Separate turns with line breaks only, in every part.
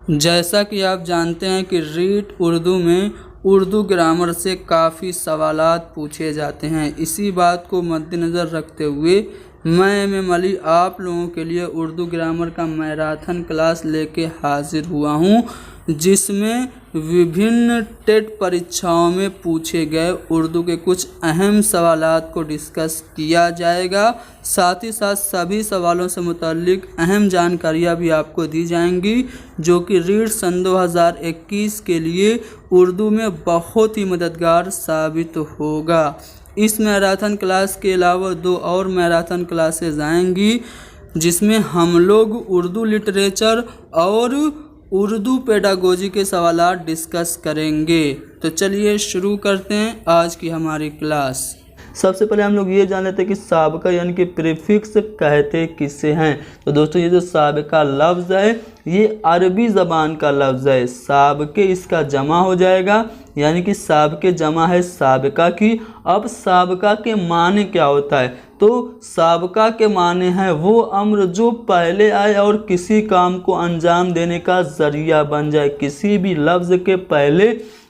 जैसा कि आप जानते हैं कि रीट उर्दू में उर्दू ग्रामर से काफ़ी सवालात पूछे जाते हैं। इसी बात को मद्देनज़र रखते हुए मैं एम अली आप लोगों के लिए उर्दू ग्रामर का मैराथन क्लास लेके हाजिर हुआ हूँ, जिसमें विभिन्न टेट परीक्षाओं में पूछे गए उर्दू के कुछ अहम सवालात को डिस्कस किया जाएगा। साथ ही साथ सभी सवालों से मुताल्लिक अहम जानकारियाँ भी आपको दी जाएंगी, जो कि रीट सन 2021 के लिए उर्दू में बहुत ही मददगार साबित होगा। इस मैराथन क्लास के अलावा 2 और मैराथन क्लासेस आएंगी, जिसमें हम लोग उर्दू लिटरेचर और उर्दू पेडागोजी के सवालात डिस्कस करेंगे। तो चलिए शुरू करते हैं आज की हमारी क्लास। सबसे पहले हम लोग ये जान लेते हैं कि साबका यानी कि प्रीफिक्स कहते किसे हैं। तो दोस्तों ये जो साबका लफ्ज़ है ये अरबी ज़बान का लफ्ज़ है। साबके इसका जमा हो जाएगा, यानी कि साबके जमा है साबका की। अब साबका के माने क्या होता है? तो साबका के माने हैं वो अम्र जो पहले आए और किसी काम को अंजाम देने का ज़रिया बन जाए। किसी भी लफ्ज़ के पहले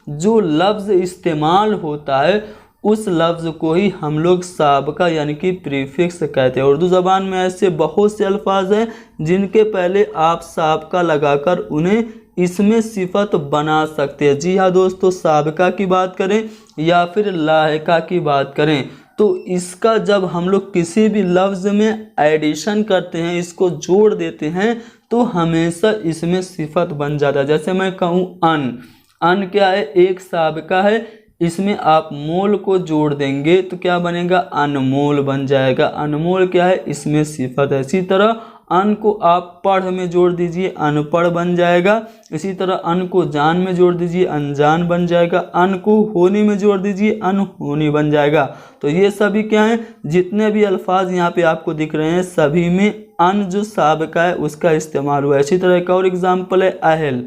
जो लफ्ज़ इस्तेमाल होता है उस लफ्ज़ को ही हम लोग साबका यानी कि प्रीफिक्स कहते हैं। उर्दू ज़बान में ऐसे बहुत से अल्फाज हैं जिनके पहले आप साबका लगाकर उन्हें इसमें सिफत बना सकते हैं। जी हाँ दोस्तों, साबका की बात करें या फिर लाहिका की बात करें तो इसका जब हम लोग किसी भी लफ्ज़ में एडिशन करते हैं, इसको जोड़ देते हैं, तो हमेशा इसमें सिफत बन जाता है। जैसे मैं कहूँ अन क्या है? एक साबका है, इसमें आप मोल को जोड़ देंगे तो क्या बनेगा? अनमोल बन जाएगा। अनमोल क्या है? इसमें सिफत है। इसी तरह अन को आप पढ़ में जोड़ दीजिए, अनपढ़ बन जाएगा। इसी तरह अन को जान में जोड़ दीजिए, अनजान बन जाएगा। अन को होनी में जोड़ दीजिए, अनहोनी बन जाएगा। तो ये सभी क्या है? जितने भी अल्फाज यहाँ पे आपको दिख रहे हैं सभी में अन जो साबका है उसका इस्तेमाल हुआ है। इसी तरह एक और एग्जाम्पल है अहल।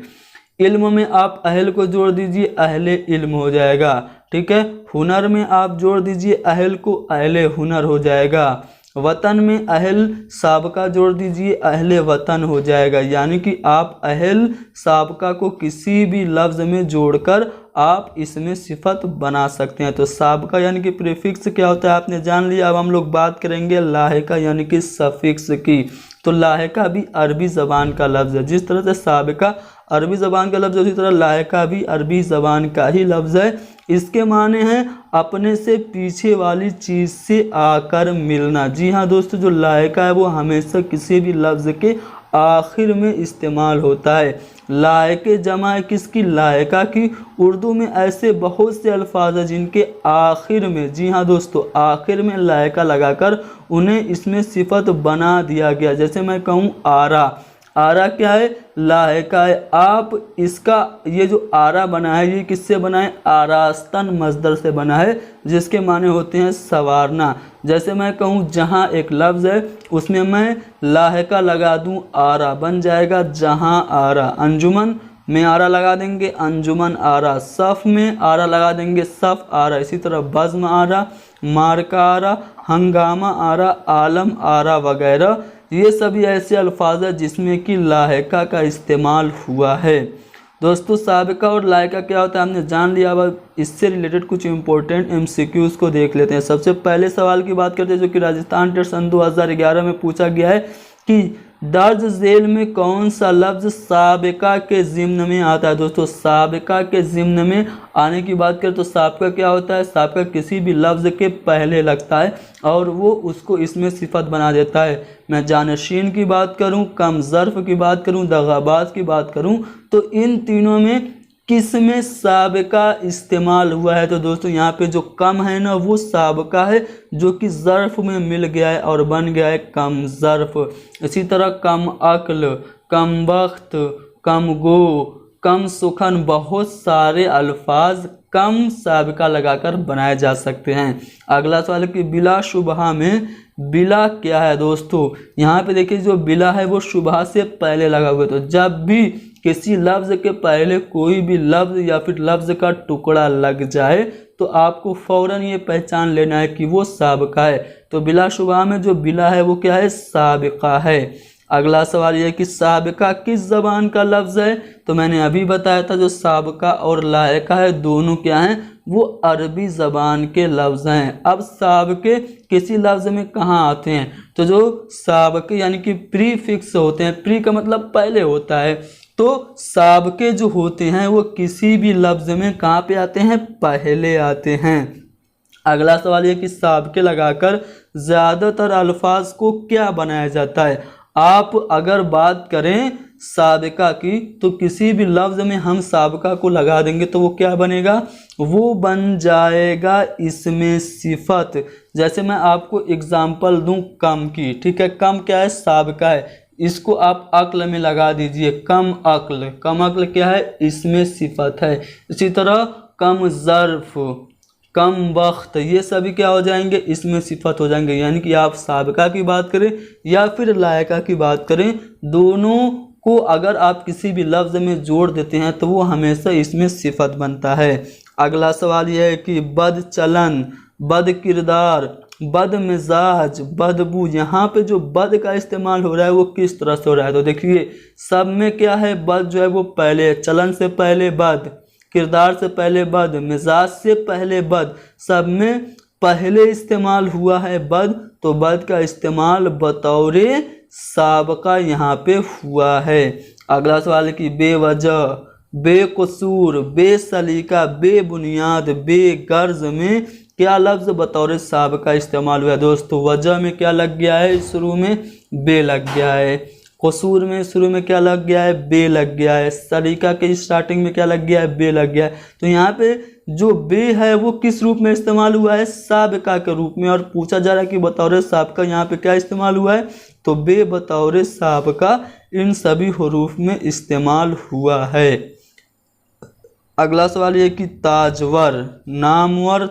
इल्म में आप अहल को जोड़ दीजिए, अहले इल्म हो जाएगा। ठीक है। हुनर में आप जोड़ दीजिए अहल को, अहले हुनर हो जाएगा। वतन में अहल साबका जोड़ दीजिए, अहले वतन हो जाएगा। यानी कि आप अहल साबका को किसी भी लफ्ज़ में जोड़कर आप इसमें सिफत बना सकते हैं। तो साबका यानी कि प्रीफिक्स क्या होता है आपने जान लिया। अब हम लोग बात करेंगे लाहिका यानी कि सफिक्स की। तो लाहिका भी अरबी ज़बान का लफ्ज़ है। जिस तरह से साबका अरबी ज़बान का लफ्ज़ है उसी तरह लाहिका भी अरबी ज़बान का ही लफ्ज़ है। इसके माने हैं अपने से पीछे वाली चीज़ से आकर मिलना। जी हाँ दोस्तों, जो लाहिका है वो हमेशा किसी भी लफ्ज़ के आखिर में इस्तेमाल होता है। लायके जमा है किसकी? लायका की। उर्दू में ऐसे बहुत से अल्फाज हैं जिनके आखिर में, जी हाँ दोस्तों, आखिर में लायका लगाकर उन्हें इसमें सिफत बना दिया गया। जैसे मैं कहूँ आरा। आरा क्या है? लाहिका है। आप इसका ये जो आरा बना है ये किससे बना है? आरास्तन मजदर से बना है, जिसके माने होते हैं संवारना। जैसे मैं कहूँ जहाँ एक लफ्ज़ है उसमें मैं लाहिका लगा दूँ, आरा बन जाएगा जहाँ आरा। अंजुमन में आरा लगा देंगे, अंजुमन आरा। सफ़ में आरा लगा देंगे, सफ़ आरा। इसी तरह बज़्म आरा, मार्का आरा, हंगामा आरा, आलम आरा वगैरह। ये सभी ऐसे अल्फाज हैं जिसमें कि लाहिका का इस्तेमाल हुआ है। दोस्तों साबिका और लाहिका क्या होता है हमने जान लिया। अब इससे रिलेटेड कुछ इंपॉर्टेंट MCQs को देख लेते हैं। सबसे पहले सवाल की बात करते हैं जो कि राजस्थान टेट सन 2011 में पूछा गया है कि दर्ज झेल में कौन सा लफ्ज़ साबिका के ज़िम्न में आता है। दोस्तों साबिका के ज़िम्न में आने की बात करें तो साबिका क्या होता है? साबिका किसी भी लफ्ज़ के पहले लगता है और वो उसको इसमें सिफत बना देता है। मैं जानशीन की बात करूं, कम ज़र्फ़ की बात करूं, दगाबाज की बात करूं, तो इन तीनों में किस में साबिका इस्तेमाल हुआ है? तो दोस्तों यहाँ पे जो कम है ना वो साबिका है जो कि ज़र्फ़ में मिल गया है और बन गया है कम ज़र्फ़। इसी तरह कम अक्ल, कम वक्त, कम गो, कम सुखन, बहुत सारे अल्फाज कम साबिका लगाकर बनाए जा सकते हैं। अगला सवाल कि बिला शुबहा में बिला क्या है? दोस्तों यहाँ पे देखिए जो बिला है वो शुबहा से पहले लगा हुआ है। तो जब भी किसी लफ्ज़ के पहले कोई भी लफ्ज़ या फिर लफ्ज़ का टुकड़ा लग जाए तो आपको फ़ौरन ये पहचान लेना है कि वो साबिका है। तो बिला शुबहा में जो बिला है वो क्या है? साबिका है। अगला सवाल यह है कि साबिका किस ज़बान का लफ्ज़ है। तो मैंने अभी बताया था जो साबिका और लायका है दोनों क्या हैं, वो अरबी ज़बान के लफ्ज़ हैं। अब साबिके किसी लफ्ज़ में कहाँ आते हैं, तो जो साबिके यानी कि प्रीफिक्स होते हैं, प्री का मतलब पहले होता है, तो साबिके जो होते हैं वो किसी भी लफ्ज़ में कहाँ पे आते हैं, पहले आते हैं। अगला सवाल ये कि साबिके लगाकर ज़्यादातर अल्फाज को क्या बनाया जाता है। आप अगर बात करें साबिका की तो किसी भी लफ्ज़ में हम साबिका को लगा देंगे तो वो क्या बनेगा, वो बन जाएगा इसमें सिफत। जैसे मैं आपको एग्जांपल दूं कम की, ठीक है, कम क्या है, साबिका है, इसको आप अक्ल में लगा दीजिए, कम अक्ल। कम अक्ल क्या है, इसमें सिफत है। इसी तरह कम ज़र्फ, कम वक्त, ये सभी क्या हो जाएंगे, इसमें सिफत हो जाएंगे। यानी कि आप साबिका की बात करें या फिर लायका की बात करें, दोनों को अगर आप किसी भी लफ्ज़ में जोड़ देते हैं तो वो हमेशा इसमें सिफत बनता है। अगला सवाल यह है कि बद चलन, बद किरदार, बद मिजाज, बदबू, यहाँ पे जो बद का इस्तेमाल हो रहा है वो किस तरह से हो रहा है। तो देखिए सब में क्या है, बद जो है वो पहले है, चलन से पहले बद, किरदार से पहले बद, मिजाज से पहले बद, सब में पहले इस्तेमाल हुआ है बद। तो बद का इस्तेमाल बतौरे साबका यहाँ पे हुआ है। अगला सवाल है कि बेवजह, बेकसूर, बेसलीका, बेबुनियाद, बेगर्ज में क्या लफ्ज़ बतौर साबका इस्तेमाल हुआ है। दोस्तों वजह में क्या लग गया है, शुरू में बे लग गया है। कसूर में शुरू में क्या लग गया है, बे लग गया है। सलीका के स्टार्टिंग में क्या लग गया है, बे लग गया है। तो यहाँ पे जो बे है वो किस रूप में इस्तेमाल हुआ है, साबिका के रूप में। और पूछा जा रहा है कि बतौर साबिका यहाँ पे क्या इस्तेमाल हुआ है, तो बे बतौर साबिका इन सभी हुरूफ में इस्तेमाल हुआ है। अगला सवाल ये कि ताजवर, नामवर,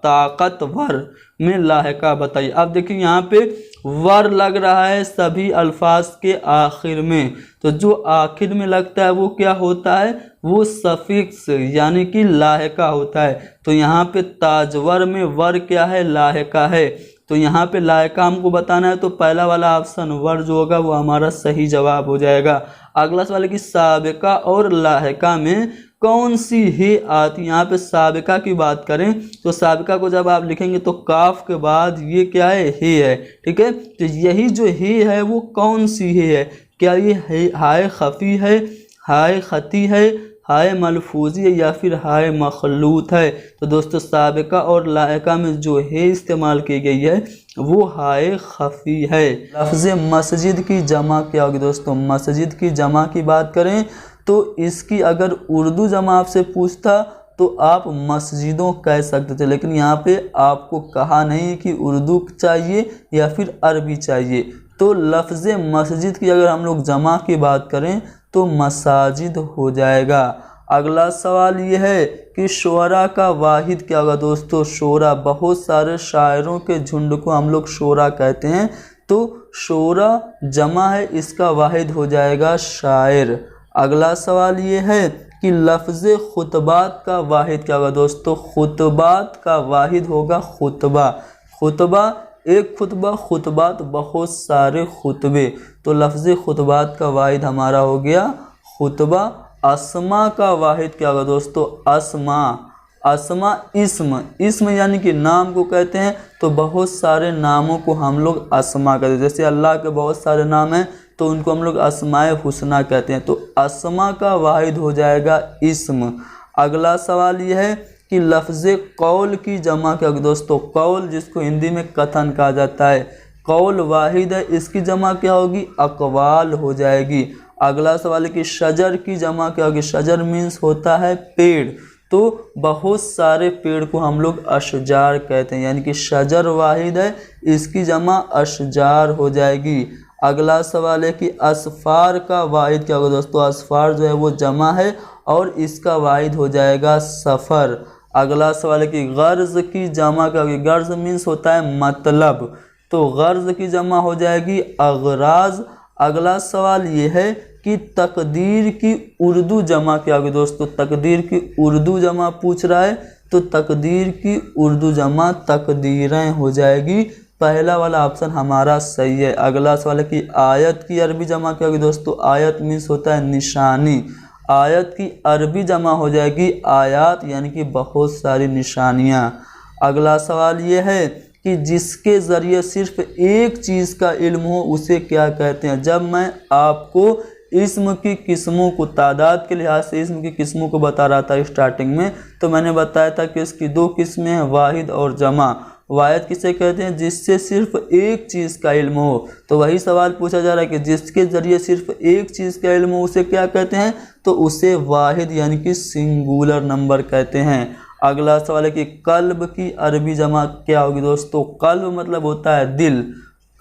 ताकतवर में लाहिका बताइए। अब देखिए यहाँ पे वर लग रहा है सभी अल्फाज के आखिर में, तो जो आखिर में लगता है वो क्या होता है, वो सफिक्स यानी कि लाहिका होता है। तो यहाँ पे ताजवर में वर क्या है, लाहिका है। तो यहाँ पे लाहिका हमको बताना है तो पहला वाला ऑप्शन वर जो होगा वो हमारा सही जवाब हो जाएगा। अगला सवाल है कि साबिका और लाहिका में कौन सी हे आती है। यहाँ पे साबिका की बात करें तो साबिका को जब आप लिखेंगे तो काफ के बाद ये क्या है, हे है, ठीक है। तो यही जो हे है वो कौन सी हे है, क्या ये हाय खफी है, हाय खती है, हाय मलफूजी है या फिर हाय मखलूत है। तो दोस्तों साबिका और लाहिका में जो है इस्तेमाल की गई है वो हाय खफी है। लफ्ज़ मस्जिद की जमा क्या होगी। दोस्तों मस्जिद की जमा की बात करें तो इसकी अगर उर्दू जमा आपसे पूछता तो आप मस्जिदों कह सकते थे, लेकिन यहाँ पे आपको कहा नहीं कि उर्दू चाहिए या फिर अरबी चाहिए। तो लफ्ज़ मस्जिद की अगर हम लोग जमा की बात करें तो मसाजिद हो जाएगा। अगला सवाल ये है कि शोरा का वाहिद क्या होगा। दोस्तों शोरा, बहुत सारे शायरों के झुंड को हम लोग शोरा कहते हैं, तो शोरा जमा है, इसका वाहिद हो जाएगा शायर। अगला सवाल ये है कि लफ्ज़ खुतबात का वाहिद क्या होगा। दोस्तों खुतबात का वाहिद होगा खुतबा। खुतबा एक खुतबा, खुतबात बहुत सारे खुतबे, तो लफ्ज़ खुतबात का वाहिद हमारा हो गया खुतबा। अस्मा का वाहिद क्या होगा। दोस्तों अस्मा, अस्मा इस्म, इस्म यानी कि नाम को कहते हैं, तो बहुत सारे नामों को हम लोग अस्मा कहते हैं। जैसे अल्लाह के बहुत सारे नाम हैं तो उनको हम लोग अस्माए हुस्ना कहते हैं, तो अस्मा का वाहिद हो जाएगा इस्म। अगला सवाल यह है कि लफ्ज़ कौल की जमा क्या होगी। दोस्तों कौल जिसको हिंदी में कथन कहा जाता है, कौल वाहिद है, इसकी जमा क्या होगी, अकवाल हो जाएगी। अगला सवाल है कि शजर की जमा क्या होगी। शजर मीन्स होता है पेड़, तो बहुत सारे पेड़ को हम लोग अशजार कहते हैं, यानी कि शजर वाहिद है, इसकी जमा अशजार हो जाएगी। अगला सवाल है कि असफार का वाहिद क्या होगा। दोस्तों असफार जो है वो जमा है और इसका वाहिद हो जाएगा सफ़र। अगला सवाल है कि गर्ज की जमा क्या होगी। गर्ज मीन्स होता है मतलब, तो गर्ज की जमा हो जाएगी अगराज। अगला सवाल ये है कि तकदीर की उर्दू जमा क्या होगी। दोस्तों तकदीर की उर्दू जमा पूछ रहा है तो तकदीर की उर्दू जमा तकदीरें हो जाएगी।
पहला वाला ऑप्शन हमारा सही है। अगला सवाल है कि आयत की अरबी जमा क्या होगी दोस्तों। आयत मीन्स होता है निशानी। आयत की अरबी जमा हो जाएगी आयात, यानी कि बहुत सारी निशानियाँ। अगला सवाल ये है कि जिसके ज़रिए सिर्फ एक चीज़ का इल्म हो उसे क्या कहते हैं। जब मैं आपको इस्म की किस्मों को, तादाद के लिहाज से इस्म की किस्मों को बता रहा था स्टार्टिंग में, तो मैंने बताया था कि इसकी दो किस्में हैं, वाहिद और जमा। वाहिद किसे कहते हैं, जिससे सिर्फ एक चीज़ का इल्म हो। तो वही सवाल पूछा जा रहा है कि जिसके ज़रिए सिर्फ एक चीज़ का इल्म हो उसे क्या कहते हैं, तो उसे वाहिद यानी कि सिंगुलर नंबर कहते हैं। अगला सवाल है कि कल्ब की अरबी जमा क्या होगी दोस्तों। कल्ब मतलब होता है दिल।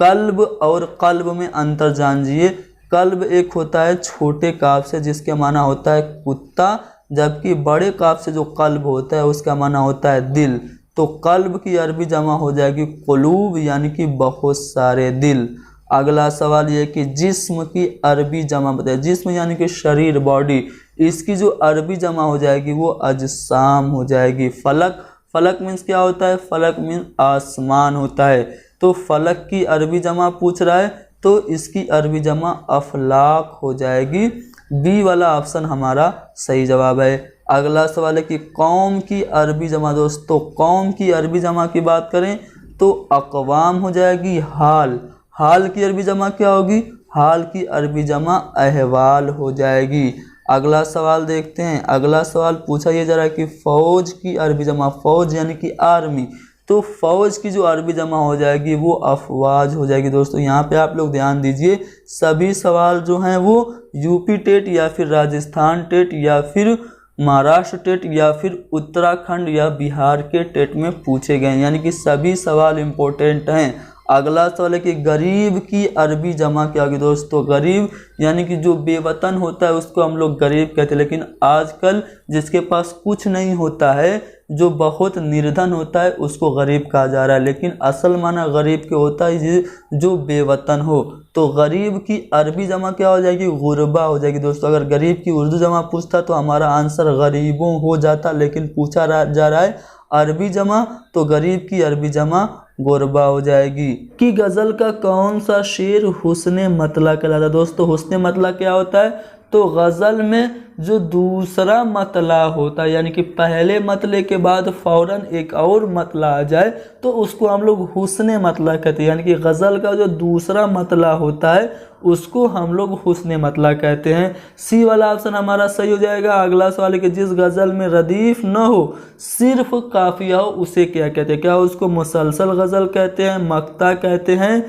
कल्ब और कल्ब में अंतर जानिए। कल्ब एक होता है छोटे काफ से जिसका माना होता है कुत्ता, जबकि बड़े काफ से जो कल्ब होता है उसका माना होता है दिल। तो कल्ब की अरबी जमा हो जाएगी कुलूब, यानी कि बहुत सारे दिल। अगला सवाल ये कि जिस्म की अरबी जमा बताइए। जिस्म यानी कि शरीर, बॉडी, इसकी जो अरबी जमा हो जाएगी वो अजसाम हो जाएगी। फलक, फलक मीन्स क्या होता है, फलक मीन्स आसमान होता है। तो फलक की अरबी जमा पूछ रहा है तो इसकी अरबी जमा अफलाक हो जाएगी। बी वाला ऑप्शन हमारा सही जवाब है। अगला सवाल है कि कौम की अरबी जमा दोस्तों। कौम की अरबी जमा की बात करें तो अक़वाम हो जाएगी हाल। हाल की अरबी जमा क्या होगी, हाल की अरबी जमा अहवाल हो जाएगी। अगला सवाल देखते हैं। अगला सवाल पूछा ये जा रहा है कि फ़ौज की अरबी जमा। फ़ौज यानी कि आर्मी, तो फ़ौज की जो अरबी जमा हो जाएगी वो अफवाज हो जाएगी। दोस्तों यहाँ पे आप लोग ध्यान दीजिए, सभी सवाल जो हैं वो यूपी टेट या फिर राजस्थान टेट या फिर महाराष्ट्र टेट या फिर उत्तराखंड या बिहार के टेट में पूछे गए हैं, यानी कि सभी सवाल इम्पोर्टेंट हैं। अगला सवाल है कि गरीब की अरबी जमा क्या होगी दोस्तों। गरीब यानी कि जो बेवतन होता है उसको हम लोग गरीब कहते हैं, लेकिन आजकल जिसके पास कुछ नहीं होता है, जो बहुत निर्धन होता है, उसको गरीब कहा जा रहा है, लेकिन असल माना गरीब के होता है जो बेवतन हो। तो गरीब की अरबी जमा क्या हो जाएगी, गुरबा हो जाएगी। दोस्तों अगर गरीब की उर्दू जमा पूछता तो हमारा आंसर गरीबों हो जाता, लेकिन पूछा जा रहा है अरबी जमा, तो गरीब की अरबी जमा गुरबा हो जाएगी। कि गज़ल का कौन सा शेर हुस्ने मतला कहलाता है। दोस्तों हुस्ने मतला क्या होता है, तो गज़ल में जो दूसरा मतला होता है, यानी कि पहले मतले के बाद फ़ौरन एक और मतला आ जाए तो उसको हम लोग हुस्ने मतला कहते हैं। यानी कि गज़ल का जो दूसरा मतला होता है उसको हम लोग हुस्ने मतला कहते हैं। सी वाला ऑप्शन हमारा सही हो जाएगा। अगला सवाल है कि जिस गज़ल में रदीफ़ न हो, सिर्फ काफिया हो, उसे क्या कहते हैं। क्या उसको मुसलसल गज़ल कहते हैं, मक्ता कहते हैं,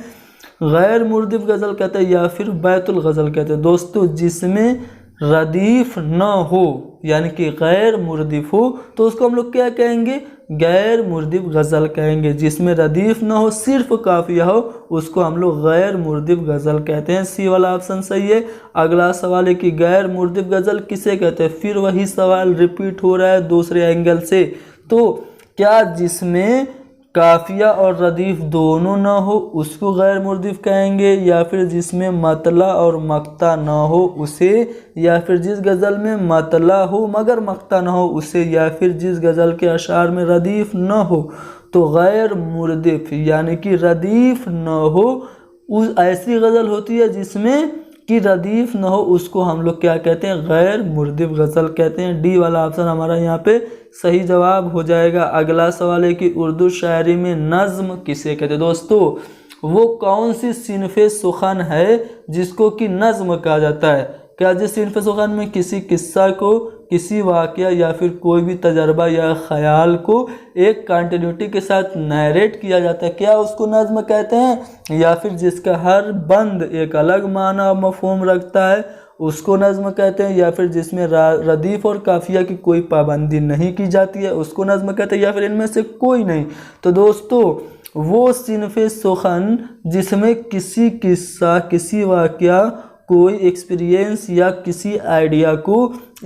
गैर मुर्दिफ गज़ल कहते हैं या फिर बैतुल गज़ल कहते हैं। दोस्तों जिसमें रदीफ़ न हो यानी कि गैर मुर्दिफ हो तो उसको हम लोग क्या कहेंगे, गैर मुर्दिफ गज़ल कहेंगे। जिसमें रदीफ़ न हो, सिर्फ काफिया हो, उसको हम लोग गैर मुर्दिफ गज़ल कहते हैं। सी वाला ऑप्शन सही है। अगला सवाल है कि गैर मुर्दिफ गज़ल किसे कहते हैं। फिर वही सवाल रिपीट हो रहा है दूसरे एंगल से। तो क्या जिसमें काफिया और रदीफ़ दोनों न हो उसको गैर मुर्दिफ कहेंगे, या फिर जिसमें मतला और मक्ता न हो उसे, या फिर जिस गज़ल में मतला हो मगर मक्ता न हो उसे, या फिर जिस गज़ल के अशार में रदीफ़ न हो तो गैर मुर्दिफ यानी कि रदीफ़ न हो। उस ऐसी गज़ल होती है जिसमें कि रदीफ़ न हो, उसको हम लोग क्या कहते हैं, गैर मुर्दिफ गज़ल कहते हैं। डी वाला ऑप्शन हमारा यहाँ पे सही जवाब हो जाएगा। अगला सवाल है कि उर्दू शायरी में नज़्म किसे कहते हैं। दोस्तों वो कौन सी सिनफ़े सुख़न है जिसको कि नज़्म कहा जाता है। क्या जिस सिनफ़े सुख़न में किसी किस्सा को, किसी वाक़या या फिर कोई भी तजर्बा या ख़याल को एक कंटिन्यूटी के साथ नैरेट किया जाता है, क्या उसको नज़्म कहते हैं। या फिर जिसका हर बंद एक अलग माना और मफ़हूम रखता है उसको नज़्म कहते हैं, या फिर जिसमें रदीफ़ और काफिया की कोई पाबंदी नहीं की जाती है उसको नज़्म कहते हैं, या फिर इनमें से कोई नहीं। तो दोस्तों वो सिनफ़े सुख़न जिसमें किसी किस्सा, किसी वाक़या, कोई एक्सपीरियंस या किसी आइडिया को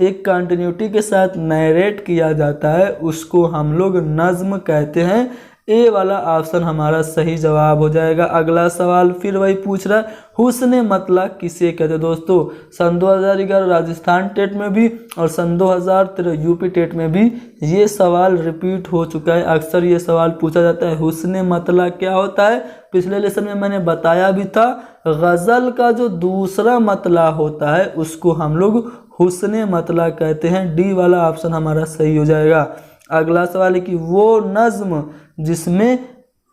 एक कंटिन्यूटी के साथ नैरेट किया जाता है उसको हम लोग नज़्म कहते हैं। ए वाला ऑप्शन हमारा सही जवाब हो जाएगा। अगला सवाल फिर वही पूछ रहा है, हुस्न मतला किसे कहते हैं। दोस्तों सन 2011 राजस्थान टेट में भी और सन 2013 यूपी टेट में भी ये सवाल रिपीट हो चुका है। अक्सर ये सवाल पूछा जाता है, हुस्न मतला क्या होता है। पिछले लेसन में मैंने बताया भी था, गज़ल का जो दूसरा मतला होता है उसको हम लोग हुस्न मतला कहते हैं। डी वाला ऑप्शन हमारा सही हो जाएगा। अगला सवाल है कि वो नज्म जिसमें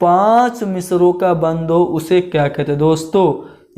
5 मिसरों का बंद हो उसे क्या कहते हैं। दोस्तों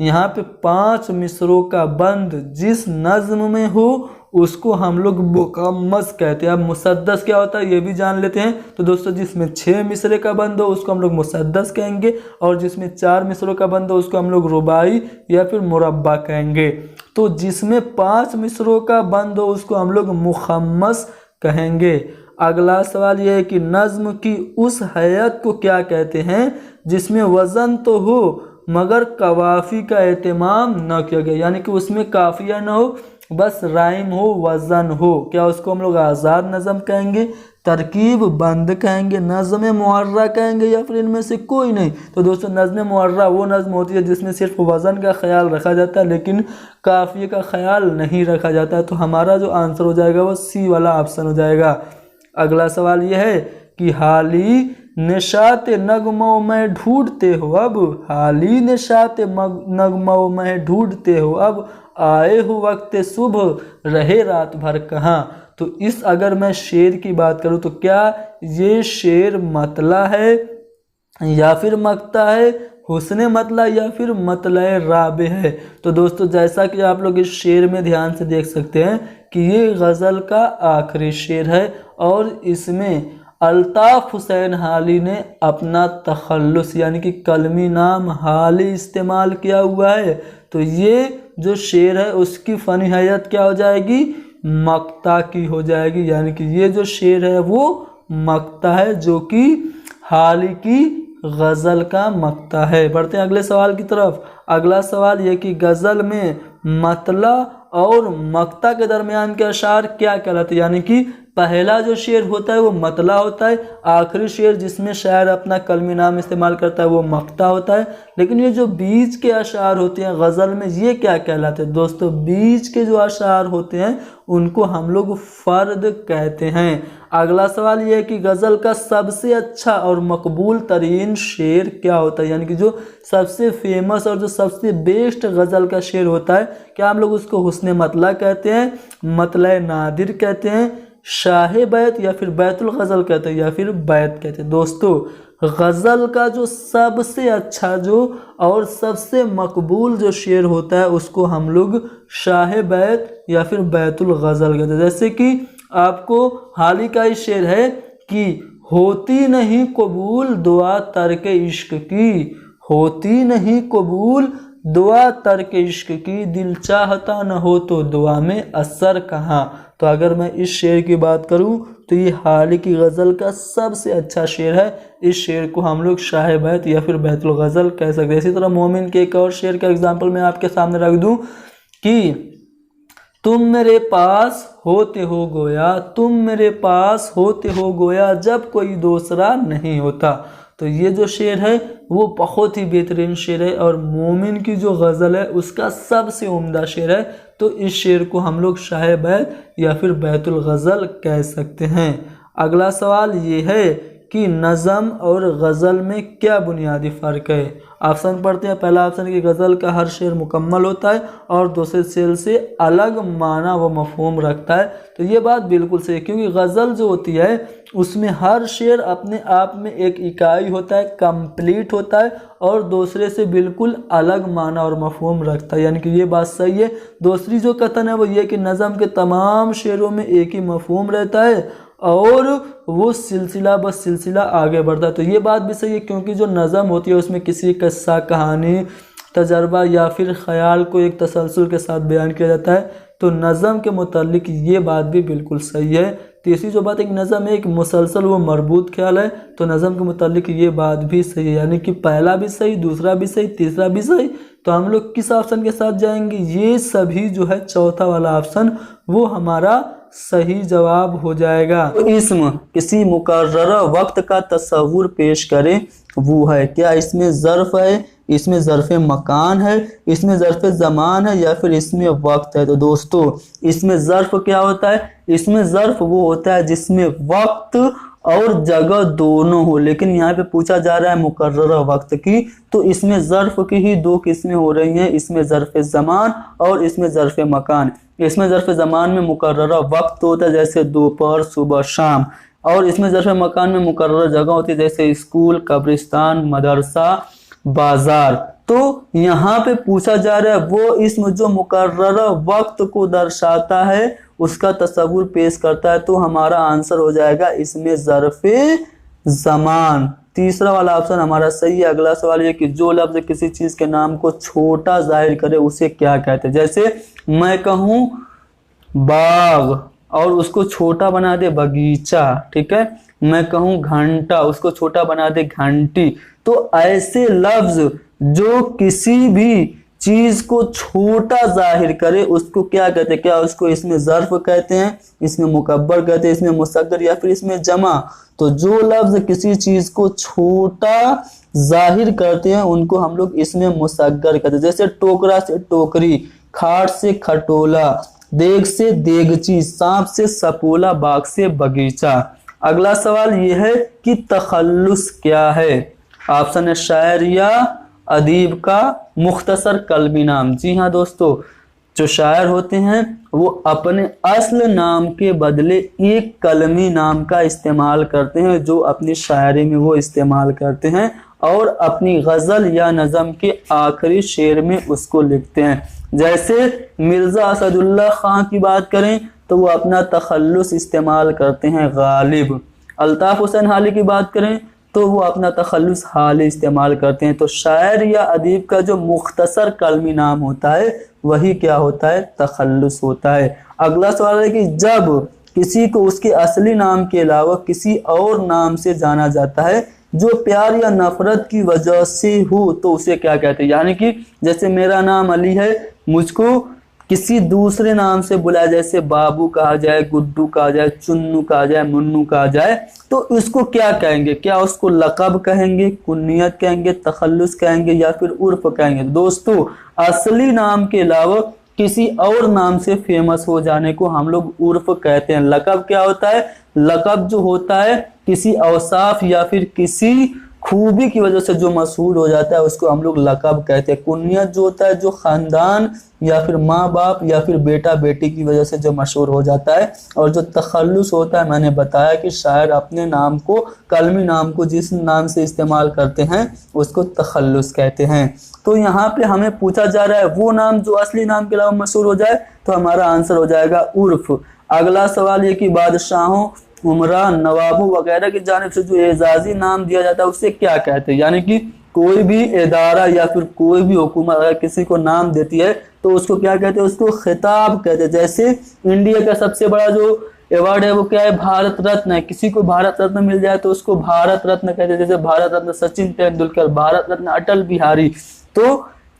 यहाँ पे 5 मिसरों का बंद जिस नज्म में हो उसको हम लोग मुकम्मस कहते हैं। अब मुसद्दस क्या होता है ये भी जान लेते हैं। तो दोस्तों जिसमें 6 मिसरे का बंद हो उसको हम लोग मुसद्दस कहेंगे, और जिसमें 4 मिसरों का बंद हो उसको हम लोग रुबाई या फिर मुरब्बा कहेंगे। तो जिसमें 5 मिसरों का बंद हो उसको हम लोग मुकम्मस कहेंगे। अगला सवाल यह है कि नज्म की उस हैयत को क्या कहते हैं जिसमें वज़न तो हो मगर कवाफी का एहतमाम न किया गया, यानी कि उसमें काफिया न हो, बस राइम हो, वज़न हो। क्या उसको हम लोग आज़ाद नज़म कहेंगे, तरकीब बंद कहेंगे, नज़्म मुअर्रा कहेंगे, या फिर इनमें से कोई नहीं। तो दोस्तों नज़्म मुअर्रा वो नज़्म होती है जिसमें सिर्फ वज़न का ख्याल रखा जाता है लेकिन काफिये का ख्याल नहीं रखा जाता है। तो हमारा जो आंसर हो जाएगा वो सी वाला ऑप्शन हो जाएगा। अगला सवाल यह है कि हाली निशात नगमो में ढूंढते हो अब, हाली निशात नगमो में ढूंढते हो अब, आए हो वक्त सुबह रहे रात भर कहाँ। तो इस अगर मैं शेर की बात करूँ तो क्या ये शेर मतला है या फिर मक्ता है, हुस्न मतला या फिर मतला राबे है। तो दोस्तों जैसा कि आप लोग इस शेर में ध्यान से देख सकते हैं कि ये गज़ल का आखिरी शेर है और इसमें अल्ताफ़ हुसैन हाली ने अपना तखल्लुस यानी कि कलमी नाम हाली इस्तेमाल किया हुआ है। तो ये जो शेर है उसकी फ़नी हैयत क्या हो जाएगी, मक्ता की हो जाएगी, यानी कि ये जो शेर है वो मक्ता है जो कि हाली की गज़ल का मक्ता है। बढ़ते हैं अगले सवाल की तरफ। अगला सवाल ये कि गज़ल में मतला और मक्ता के दरमियान के अशार क्या कहलाते हैं, यानी कि पहला जो शेर होता है वो मतला होता है, आखिरी शेर जिसमें शायर अपना कलमी नाम इस्तेमाल करता है वो मक्ता होता है। लेकिन ये जो बीच के अशार होते हैं गज़ल में ये क्या कहलाते हैं। दोस्तों बीच के जो अशार होते हैं उनको हम लोग फ़र्द कहते हैं। अगला सवाल ये है कि गज़ल का सबसे अच्छा और मकबूल तरीन शेर क्या होता है, यानी कि जो सबसे फेमस और जो सबसे बेस्ट गज़ल का शेर होता है, क्या हम लोग उसको हुस्न मतला कहते हैं, मतला नादिर कहते हैं, शाह बैत या फिर बैतुल गज़ल कहते हैं या फिर बैत कहते हैं। दोस्तों गज़ल का जो सबसे अच्छा जो और सबसे मकबूल जो शेर होता है उसको हम लोग शाह बैत या फिर बैतुल गज़ल कहते हैं। जैसे कि आपको हाल ही का ही शेर है कि होती नहीं कबूल दुआ तर्क इश्क की, होती नहीं कबूल दुआ तर्क इश्क की, दिल चाहता न हो तो दुआ में असर कहाँ। तो अगर मैं इस शेर की बात करूं तो ये हाल की गज़ल का सबसे अच्छा शेर है। इस शेर को हम लोग शाह बैत या फिर बैतुल गज़ल कह सकते हैं। इसी तरह मोमिन के एक और शेर का एग्जाम्पल मैं आपके सामने रख दूं कि तुम मेरे पास होते हो गोया, तुम मेरे पास होते हो गोया जब कोई दूसरा नहीं होता। तो ये जो शेर है वो बहुत ही बेहतरीन शेर है और मोमिन की जो गज़ल है उसका सबसे उम्दा शेर है। तो इस शेर को हम लोग शाह बैत या फिर बैतुल गज़ल कह सकते हैं। अगला सवाल ये है कि नज़म और गज़ल में क्या बुनियादी फ़र्क है। ऑप्शन पढ़ते हैं। पहला ऑप्शन है कि गज़ल का हर शेर मुकम्मल होता है और दूसरे शेर से अलग माना व मफ़हूम रखता है। तो ये बात बिल्कुल सही है क्योंकि गज़ल जो होती है उसमें हर शेर अपने आप में एक इकाई होता है, कंप्लीट होता है और दूसरे से बिल्कुल अलग माना और मफ़हूम रखता है, यानी कि ये बात सही है। दूसरी जो कथन है वो ये कि नज़म के तमाम शेरों में एक ही मफ़हूम रहता है और वो सिलसिला बस सिलसिला आगे बढ़ता है। तो ये बात भी सही है क्योंकि जो नज़म होती है उसमें किसी किस्सा, कहानी, तजर्बा या फिर ख़याल को एक तसलसल के साथ बयान किया जाता है। तो नज़म के मुतालिक ये बात भी बिल्कुल सही है। तीसरी जो बात, एक नज़म है एक मुसलसल वो मरबूत ख्याल है, तो नज़म के मुतालिक ये बात भी सही है, यानी कि पहला भी सही, दूसरा भी सही, तीसरा भी सही। तो हम लोग किस ऑप्शन के साथ जाएंगे? ये सभी जो है चौथा वाला ऑप्शन वो हमारा सही जवाब हो जाएगा। तो इसमें किसी मुकर्रर वक्त का तस्वुर पेश करें वो है क्या? इसमें ज़र्फ़ है, इसमें ज़र्फ़ मकान है, इसमें ज़र्फ़ ज़मान है, या फिर इसमें वक्त है? तो दोस्तों इसमें ज़र्फ़ क्या होता है? इसमें ज़र्फ़ वो होता है जिसमें वक्त और जगह दोनों हो, लेकिन यहाँ पे पूछा जा रहा है मुकर्रर वक्त की, तो इसमें ज़र्फ़ की ही दो किस्में हो रही हैं, इसमें ज़र्फ़ ज़मान और इसमें ज़र्फ़ मकान। इसमें ज़र्फ़ ज़मान में मुकर्रर वक्त होता है जैसे दोपहर, सुबह, शाम, और इसमें ज़र्फ़ मकान में मुकर्रर जगह होती है जैसे स्कूल, कब्रिस्तान, मदरसा, बाजार। तो यहाँ पे पूछा जा रहा है वो इसमें जो मुकर्रर वक्त को दर्शाता है उसका तस्वुर पेश करता है, तो हमारा आंसर हो जाएगा इसमें ज़र्फ़े ज़मान। तीसरा वाला ऑप्शन हमारा सही है। अगला सवाल ये कि जो लफ्ज़ किसी चीज़ के नाम को छोटा जाहिर करे उसे क्या कहते हैं? जैसे मैं कहूँ बाग और उसको छोटा बना दे बगीचा, ठीक है। मैं कहूँ घंटा, उसको छोटा बना दे घंटी। तो ऐसे लफ्ज़ जो किसी भी चीज को छोटा जाहिर करे उसको क्या कहते हैं? क्या उसको इसमें ज़र्फ कहते हैं, इसमें मुकब्बर कहते हैं, इसमें मुसग्गर, या फिर इसमें जमा? तो जो लफ्ज किसी चीज को छोटा जाहिर करते हैं उनको हम लोग इसमें मुसग्गर कहते हैं। जैसे टोकरा से टोकरी, खाट से खटोला, देग से देगची, सांप से सपोला, बाग से बगीचा। अगला सवाल यह है कि तखल्लुस क्या है? ऑप्शन है शायर या अदीब का मुख्तसर कलमी नाम। जी हाँ दोस्तों, जो शायर होते हैं वो अपने असल नाम के बदले एक कलमी नाम का इस्तेमाल करते हैं, जो अपनी शायरी में वो इस्तेमाल करते हैं और अपनी गज़ल या नज़म के आखिरी शेर में उसको लिखते हैं। जैसे मिर्ज़ा असदुल्ला खां की बात करें तो वो अपना तखल्लुस इस्तेमाल करते हैं गालिब। अल्ताफ़ हुसैन हाली की बात करें तो वो अपना तखल्लुस हाली इस्तेमाल करते हैं। तो शायर या अदीब का जो मुख्तसर कलमी नाम होता है वही क्या होता है? तखल्लुस होता है। अगला सवाल है कि जब किसी को उसके असली नाम के अलावा किसी और नाम से जाना जाता है जो प्यार या नफरत की वजह से हो तो उसे क्या कहते हैं? यानी कि जैसे मेरा नाम अली है, मुझको किसी दूसरे नाम से बुलाया, जैसे बाबू कहा जाए, गुड्डू कहा जाए, चुन्नू कहा जाए, मुन्नू कहा जाए, तो इसको क्या कहेंगे? क्या उसको लक़ब कहेंगे, कुन्नियत कहेंगे, तखल्लुस कहेंगे, या फिर उर्फ कहेंगे? दोस्तों असली नाम के अलावा किसी और नाम से फेमस हो जाने को हम लोग उर्फ कहते हैं। लक़ब क्या होता है? लक़ब जो होता है किसी औसाफ या फिर किसी खूबी की वजह से जो मशहूर हो जाता है उसको हम लोग लक़ब कहते हैं। कुन्नियत जो होता है जो ख़ानदान या फिर माँ बाप या फिर बेटा बेटी की वजह से जो मशहूर हो जाता है। और जो तखल्लुस होता है, मैंने बताया कि शायर अपने नाम को, कलमी नाम को जिस नाम से इस्तेमाल करते हैं उसको तखल्लुस कहते हैं। तो यहाँ पे हमें पूछा जा रहा है वो नाम जो असली नाम के अलावा मशहूर हो जाए, तो हमारा आंसर हो जाएगा उर्फ। अगला सवाल ये कि बादशाहों, उमरा, नवाबों वगैरह की जानिब से जो एजाजी नाम दिया जाता है उसे क्या कहते हैं? यानी कि कोई भी इदारा या फिर कोई भी हुकूमत अगर किसी को नाम देती है तो उसको क्या कहते हैं? उसको खिताब कहते हैं। जैसे इंडिया का सबसे बड़ा जो अवार्ड है वो क्या है? भारत रत्न है। किसी को भारत रत्न मिल जाए तो उसको भारत रत्न कहते हैं। जैसे भारत रत्न सचिन तेंदुलकर, भारत रत्न अटल बिहारी। तो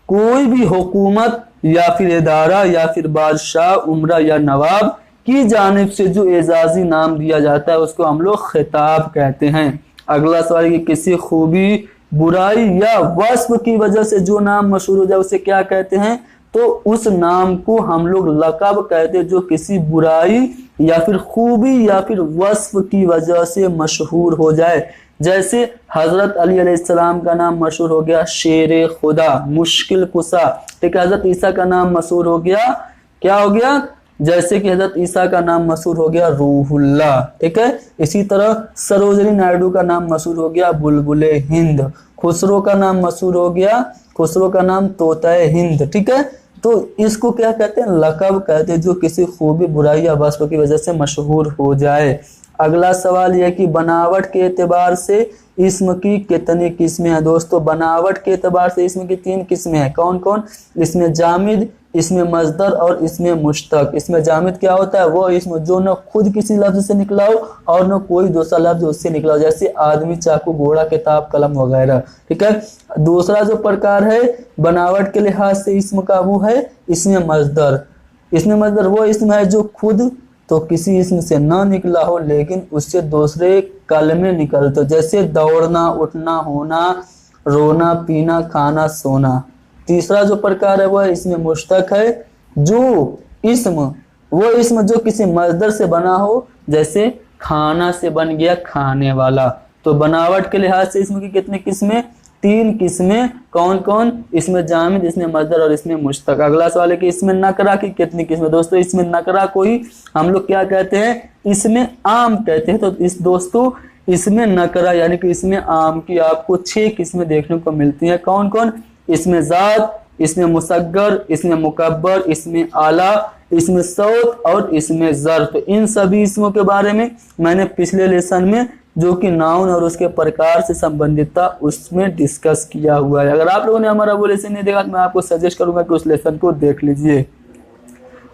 कोई भी हुकूमत या फिर इदारा या फिर बादशाह, उमरा या नवाब की जानिब से जो एजाजी नाम दिया जाता है उसको हम लोग खिताब कहते हैं। अगला सवाल कि किसी खूबी, बुराई या वस्फ की वजह से जो नाम मशहूर हो जाए उसे क्या कहते हैं? तो उस नाम को हम लोग लक़ब कहते हैं जो किसी बुराई या फिर खूबी या फिर वस्फ की वजह से मशहूर हो जाए। जैसे हज़रत अली अलैहिस्सलाम का नाम मशहूर हो गया शेर खुदा, मुश्किल कुशा। ठीक है, हज़रत ईसा का नाम मशहूर हो गया, क्या हो गया? जैसे कि हज़रत ईसा का नाम मशहूर हो गया रूहुल्लाह। ठीक है, इसी तरह सरोजनी नायडू का नाम मशहूर हो गया बुलबुले हिंद। खुसरो का नाम मशहूर हो गया, खुसरो का नाम तोताए हिंद। ठीक है, तो इसको क्या कहते हैं? लक़ब कहते हैं जो किसी खूबी, बुराई या वस्फ की वजह से मशहूर हो जाए। अगला सवाल यह कि बनावट के एतबार से इस्म की कितनी किस्में हैं? दोस्तों बनावट के एतबार से इस्म की 3 किस्में हैं। कौन कौन? इसमें जामिद, इसमें मजदर और इसमें मुश्तक। इसमें जामिद क्या होता है, वो इसमें जो न खुद किसी लफ्ज से निकला हो और न कोई दूसरा लफ्ज उससे निकला हो, जैसे आदमी, चाकू, घोड़ा, किताब, कलम वगैरह। ठीक है। दूसरा जो प्रकार है बनावट के लिहाज से इसम का, वो है इसमें मजदर। इसमें मजदर वो इसम है जो खुद तो किसी इसम से ना निकला हो लेकिन उससे दूसरे कलमे निकलते हो, जैसे दौड़ना, उठना, होना, रोना, पीना, खाना, सोना। तीसरा जो प्रकार है वह इसमें मुश्तक है, जो इसम, वो इसम जो किसी मजदर से बना हो, जैसे खाना से बन गया खाने वाला। तो बनावट के लिहाज से इसमें की कितनी किस्में, 3 किस्में। कौन कौन, इसमें जामिद, इसमें मजदर और इसमें मुश्तक। अगला सवाल है कि इसमें नकरा की कितनी किस्में। दोस्तों इसमें नकरा को ही हम लोग क्या कहते हैं, इसमें आम कहते हैं। तो इस दोस्तों इसमें नकरा यानी कि इसमें आम की आपको 6 किस्में देखने को मिलती हैं। कौन कौन, इसमें जात, इसमें मुसग्गर, इसमें मुकब्बर, इसमें आला, इसमें सौत और इसमें ज़र। तो इन सभी इसमों के बारे में मैंने पिछले लेसन में जो कि नाउन और उसके प्रकार से संबंधित था उसमें डिस्कस किया हुआ है। अगर आप लोगों ने हमारा वो लेसन नहीं देखा तो मैं आपको सजेस्ट करूंगा कि उस लेसन को देख लीजिए।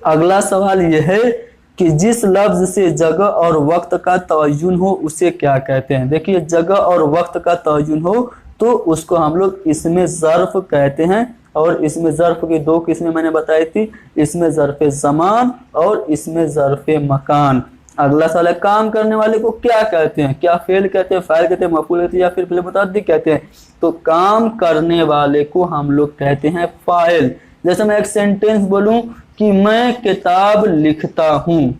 अगला सवाल यह है कि जिस लफ्ज से जगह और वक्त का तयन हो उसे क्या कहते हैं। देखिए जगह और वक्त का तयन हो तो उसको हम लोग इसमें ज़र्फ कहते हैं। और इसमें ज़र्फ की 2 किस्में मैंने बताई थी, इसमें ज़र्फ ज़मान और इसमें ज़र्फ मकान। अगला सवाल है काम करने वाले को क्या कहते हैं, क्या फेल कहते हैं, फाइल कहते हैं, मफूल कहते हैं या फिर फिल मुतअद्दी कहते हैं। तो काम करने वाले को हम लोग कहते हैं फाइल। जैसे मैं एक सेंटेंस बोलूं कि मैं किताब लिखता हूं,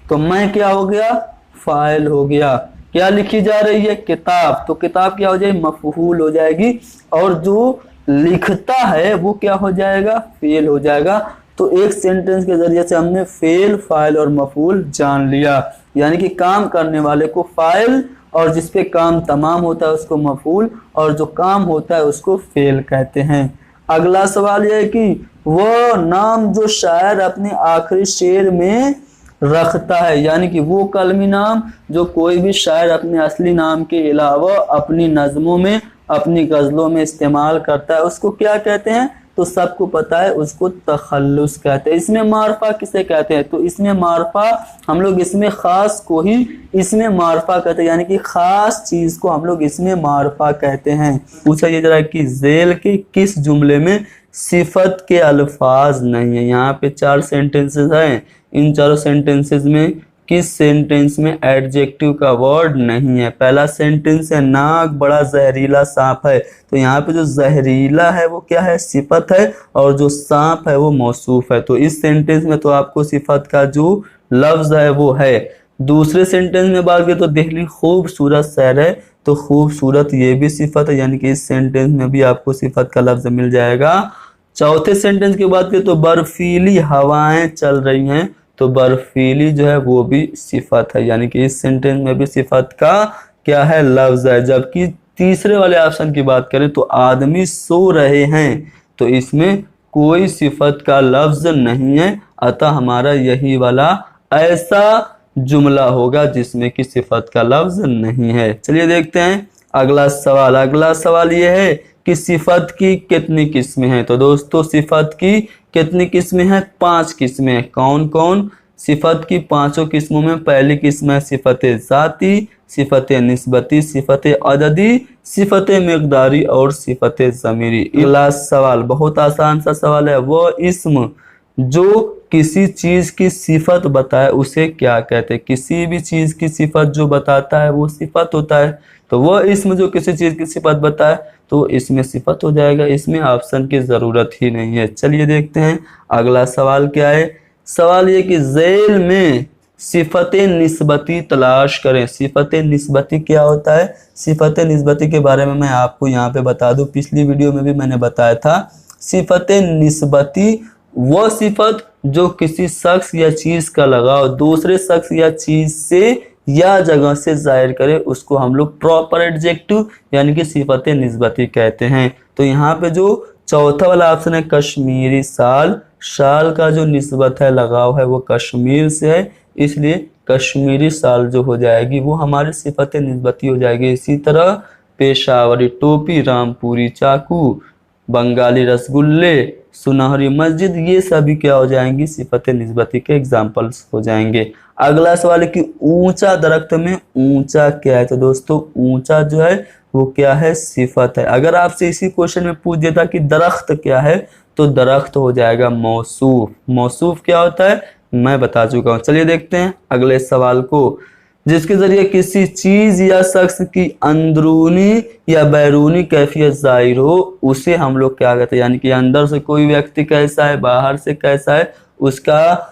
तो मैं क्या हो गया, फाइल हो गया। क्या लिखी जा रही है, किताब, तो किताब क्या हो जाएगी, मफूल हो जाएगी। और जो लिखता है वो क्या हो जाएगा, फेल हो जाएगा। तो एक सेंटेंस के जरिए से हमने फेल, फाइल और मफूल जान लिया। यानी कि काम करने वाले को फाइल और जिसपे काम तमाम होता है उसको मफूल और जो काम होता है उसको फेल कहते हैं। अगला सवाल यह है कि वो नाम जो शायर अपने आखिरी शेर में रखता है, यानी कि वो कलमी नाम जो कोई भी शायर अपने असली नाम के अलावा अपनी नज़मों में, अपनी गज़लों में इस्तेमाल करता है, उसको क्या कहते हैं। तो सबको पता है उसको तखल्लुस कहते हैं। इसमें मारफा किसे कहते हैं, तो इसमें मारफा हम लोग इसमें खास को ही इसमें मारफा कहते हैं, यानी कि खास चीज को हम लोग इसमें मारफा कहते हैं। पूछा ये जरा कि जेल के किस जुमले में सिफत के अल्फाज नहीं है। यहाँ पे 4 सेंटेंसेस हैं, इन 4 सेंटेंसेस में किस सेंटेंस में एडजेक्टिव का वर्ड नहीं है। पहला सेंटेंस है नाक बड़ा जहरीला सांप है, तो यहाँ पे जो जहरीला है वो क्या है, सिफत है, और जो सांप है वो मौसूफ है। तो इस सेंटेंस में तो आपको सिफत का जो लफ्ज है वो है। दूसरे सेंटेंस में बात करें तो दिल्ली खूबसूरत शहर है, तो खूबसूरत ये भी सिफत है, यानी कि इस सेंटेंस में भी आपको सिफत का लफ्ज मिल जाएगा। चौथे सेंटेंस की बात करें तो बर्फीली हवाएं चल रही हैं, तो बर्फीली जो है वो भी सिफत है, यानी कि इस सेंटेंस में भी सिफत का क्या है, लफ्ज है। जबकि तीसरे वाले ऑप्शन की बात करें तो आदमी सो रहे हैं, तो इसमें कोई सिफत का लफ्ज नहीं है, अतः हमारा यही वाला ऐसा जुमला होगा जिसमें कि सिफत का लफ्ज नहीं है। चलिए देखते हैं अगला सवाल। अगला सवाल यह है कि सिफत की कितनी किस्में हैं। तो दोस्तों सिफत की कितनी किस्में हैं, 5 किस्में हैं। कौन कौन, सिफत की 5 किस्मों में पहली किस्म है सिफत ज़ाती, सिफत निस्बती, सिफत अददी, सिफत मिक़दारी और सिफत ज़मीरी। अगला सवाल बहुत आसान सा सवाल है, वो इस्म जो किसी चीज की सिफत बताए उसे क्या कहते हैं। किसी भी चीज की सिफत जो बताता है वो सिफत होता है, तो वो इस्म जो किसी चीज की सिफत बताए तो इसमें सिफत हो जाएगा, इसमें ऑप्शन की जरूरत ही नहीं है। चलिए देखते हैं अगला सवाल क्या है। सवाल ये कि ज़ैल में सिफत निस्बती तलाश करें। सिफत निस्बती क्या होता है, सिफत निस्बती के बारे में मैं आपको यहाँ पे बता दूं, पिछली वीडियो में भी मैंने बताया था। सिफत निस्बती वो सिफत जो किसी शख्स या चीज का लगाव दूसरे शख्स या चीज से या जगह से जाहिर करे, उसको हम लोग प्रॉपर एडजेक्टिव यानी कि सिफत निस्बती कहते हैं। तो यहाँ पे जो चौथा वाला ऑप्शन है कश्मीरी साल, साल का जो निस्बत है, लगाव है, वो कश्मीर से है, इसलिए कश्मीरी साल जो हो जाएगी वो हमारी सिफत निस्बती हो जाएगी। इसी तरह पेशावरी टोपी, रामपुरी चाकू, बंगाली रसगुल्ले, सुनहरी मस्जिद, ये सभी क्या हो जाएंगी, सिफत निस्बती के एग्जाम्पल्स हो जाएंगे। अगला सवाल है कि ऊंचा दरख्त में ऊंचा क्या है। तो दोस्तों ऊंचा जो है वो क्या है, सिफत है। अगर आपसे इसी क्वेश्चन में पूछ देता कि दरख्त क्या है, तो दरख्त हो जाएगा मौसूफ। मौसूफ क्या होता है मैं बता चुका हूँ। चलिए देखते हैं अगले सवाल को। जिसके जरिए किसी चीज या शख्स की अंदरूनी या बैरूनी कैफियत जाहिर हो, उसे हम लोग क्या कहते हैं, यानी कि अंदर से कोई व्यक्ति कैसा है, बाहर से कैसा है, उसका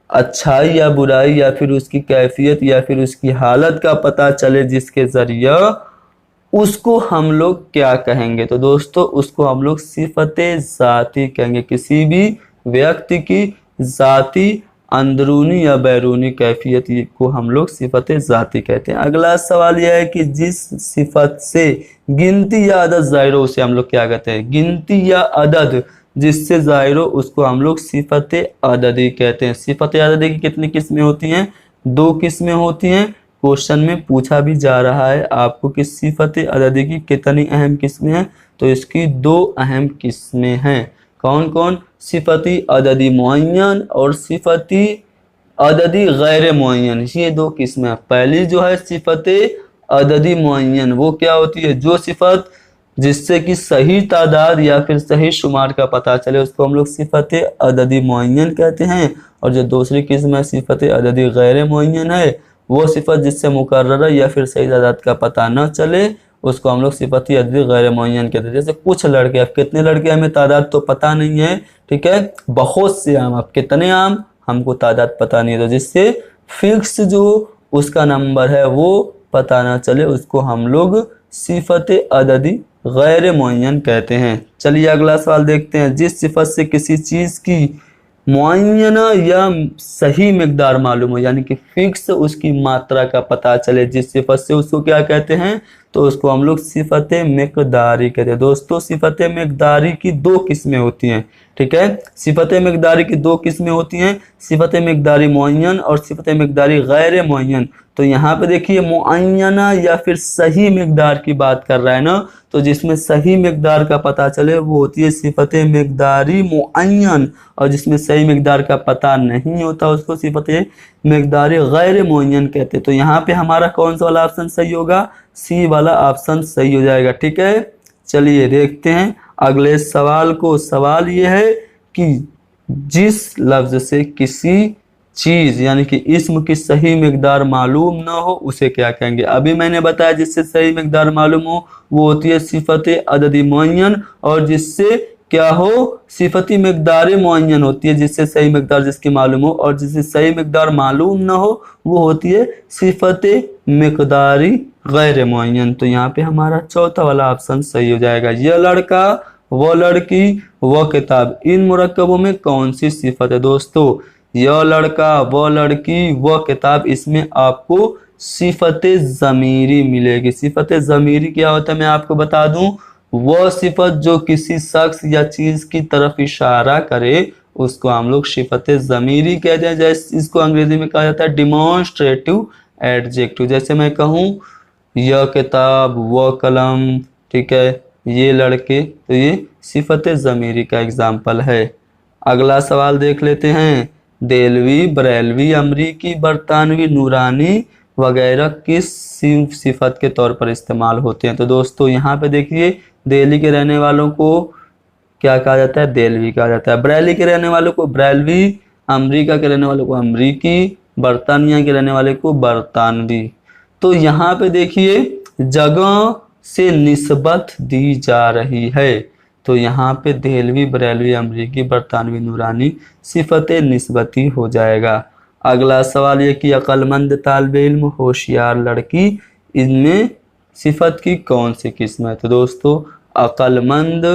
अच्छाई या बुराई या फिर उसकी कैफियत या फिर उसकी हालत का पता चले, जिसके जरिए उसको हम लोग क्या कहेंगे। तो दोस्तों उसको हम लोग सिफत जाती कहेंगे। किसी भी व्यक्ति की जाती अंदरूनी या बैरूनी कैफियत को हम लोग सिफत जाती कहते हैं। अगला सवाल यह है कि जिस सिफत से गिनती या अदद जाहिर हो, उसे हम लोग क्या कहते हैं, गिनती या अदद जिससे जाहिर हो उसको हम लोग सिफत अददी कहते हैं। सिफत अददी की कितनी किस्में होती हैं, 2 किस्में होती हैं। क्वेश्चन में पूछा भी जा रहा है आपको कि सिफत अददी की कितनी अहम किस्में हैं, तो इसकी 2 अहम किस्में हैं। कौन कौन, सिफती अददी मुअय्यन और सिफती अददी गैर मुअय्यन, ये 2 किस्में हैं। पहली जो है सिफत अददी मुअय्यन, वो क्या होती है, जो सिफत जिससे कि सही तादाद या फिर सही शुमार का पता चले, उसको हम लोग सिफत अददी मुअय्यन कहते हैं। और जो दूसरी किस्म है सिफत अददी गैर मुअय्यन है, वो सिफत जिससे मुकर्रर या फिर सही तादाद का पता न चले, उसको हम लोग सिफती अददी गैर मुअय्यन कहते हैं। जैसे कुछ लड़के, अब कितने लड़के हमें तादाद तो पता नहीं है, ठीक है, बहुत से आम, अब कितने आम हमको तादाद पता नहीं है, तो जिससे फिक्स जो उसका नंबर है वो पता ना चले, उसको हम लोग सिफत अददी गैर मुअय्यन कहते हैं। चलिए अगला सवाल देखते हैं। जिस सिफत से किसी चीज की मुअय्यना या सही मिकदार मालूम हो, यानी कि फिक्स उसकी मात्रा का पता चले, जिस सिफत से उसको क्या कहते हैं, तो उसको हम लोग सिफत मिकदारी कहते हैं। दोस्तों सिफत मिकदारी की 2 किस्में होती हैं, ठीक है, सिफत मिकदारी की 2 किस्में होती हैं, सिफत मिकदारी मुअय्यन और सिफत मिकदारी गैर मुअय्यन। तो यहाँ पे देखिए मुअय्यना या फिर सही मिकदार की बात कर रहा है ना, तो जिसमें सही मिकदार का पता चले वो होती है सिफत मिकदारी मुअय्यन, और जिसमें सही मिकदार का पता नहीं होता उसको सिफत मिकदारी गैर मुअय्यन कहते हैं। तो यहाँ पे हमारा कौन सा वाला ऑप्शन सही होगा, सी वाला ऑप्शन सही हो जाएगा, ठीक है। चलिए देखते हैं अगले सवाल को। सवाल ये है कि जिस लफ्ज से किसी चीज यानी कि इस्म की सही मिकदार मालूम ना हो, उसे क्या कहेंगे। अभी मैंने बताया जिससे सही मिकदार मालूम हो वो होती है सिफत अददी मुअय्यन, और जिससे क्या हो, सिफती मिकदार मुअय्यन होती है, जिससे सही मिकदार जिसकी मालूम हो, और जिससे सही मिकदार मालूम ना हो वो होती है सिफत मिकदारी गैर मुअय्यन। तो यहाँ पे हमारा चौथा वाला ऑप्शन सही हो जाएगा। यह लड़का, वह लड़की, वह किताब, इन मुरक्कबों में कौन सी सिफत है। दोस्तों यह लड़का, वह लड़की, वह किताब, इसमें आपको सिफत ज़मीरी मिलेगी। सिफत ज़मीरी क्या होता है मैं आपको बता दूं, वह सिफत जो किसी शख्स या चीज की तरफ इशारा करे उसको हम लोग सिफत ज़मीरी कहते हैं। जैसे इसको अंग्रेजी में कहा जाता है डिमॉन्स्ट्रेटिव एडजेक्टिव। जैसे मैं कहूँ यह किताब, वह कलम, ठीक है, ये लड़के, तो ये सिफत ज़मीरी का एग्जाम्पल है। अगला सवाल देख लेते हैं। देलवी, बरेलवी, अमरीकी, बरतानवी, नूरानी वगैरह किस सिफत के तौर पर इस्तेमाल होते हैं। तो दोस्तों यहाँ पे देखिए दिल्ली के रहने वालों को क्या कहा जाता है, देलवी कहा जाता है। बरेली के रहने वालों को बरेलवी, अमरीका के रहने वालों को अमरीकी, बरतानिया के रहने वाले को बरतानवी। तो यहाँ पे देखिए जगह से निस्बत दी जा रही है, तो यहाँ पे देहलवी, बरेलवी, अमरीकी, बरतानवी, नूरानी सिफत निस्बती हो जाएगा। अगला सवाल ये कि अक्लमंद तालिब इल्म, होशियार लड़की, इनमें सिफत की कौन सी किस्म है। तो दोस्तों अक्लमंद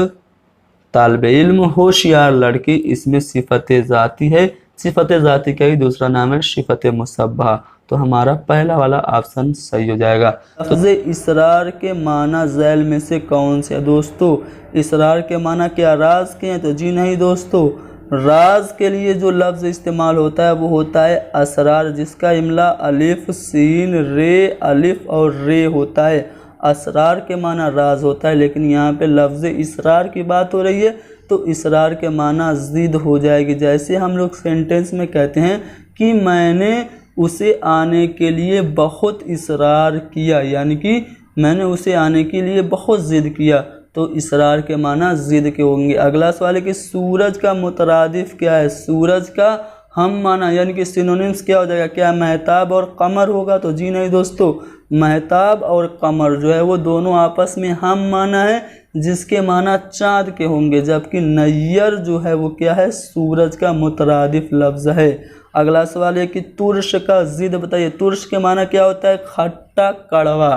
तालिब इल्म, होशियार लड़की, इसमें सिफत ज़ाती है। सिफत ज़ाती का ही दूसरा नाम है सिफत मुसब्बा। तो हमारा पहला वाला ऑप्शन सही हो जाएगा। लफ्ज़ इसरार के माना झैल में से कौन से। दोस्तों इसरार के माना क्या राज के हैं, तो जी नहीं दोस्तों, राज के लिए जो लफ्ज़ इस्तेमाल होता है वो होता है असरार, जिसका इमला अलिफ सीन रे अलिफ और रे होता है। असरार के माना राज होता है, लेकिन यहाँ पे लफ्ज़ इसरार की बात हो रही है तो इसरार के माना ज़िद हो जाएगी। जैसे हम लोग सेंटेंस में कहते हैं कि मैंने उसे आने के लिए बहुत इसरार किया, यानी कि मैंने उसे आने के लिए बहुत ज़िद किया, तो इसरार के माना ज़िद के होंगे। अगला सवाल है कि सूरज का मुतरादिफ क्या है? सूरज का हम माना यानी कि सिनोनिम्स क्या हो जाएगा? क्या महताब और कमर होगा? तो जी नहीं दोस्तों, महताब और कमर जो है वो दोनों आपस में हम माना है, जिसके माना चाँद के होंगे, जबकि नैयर जो है वो क्या है? सूरज का मुतरादिफ लफ्ज़ है। अगला सवाल है कि तुर्श का ज़िद बताइए। तुर्श के माना क्या होता है? खट्टा कड़वा।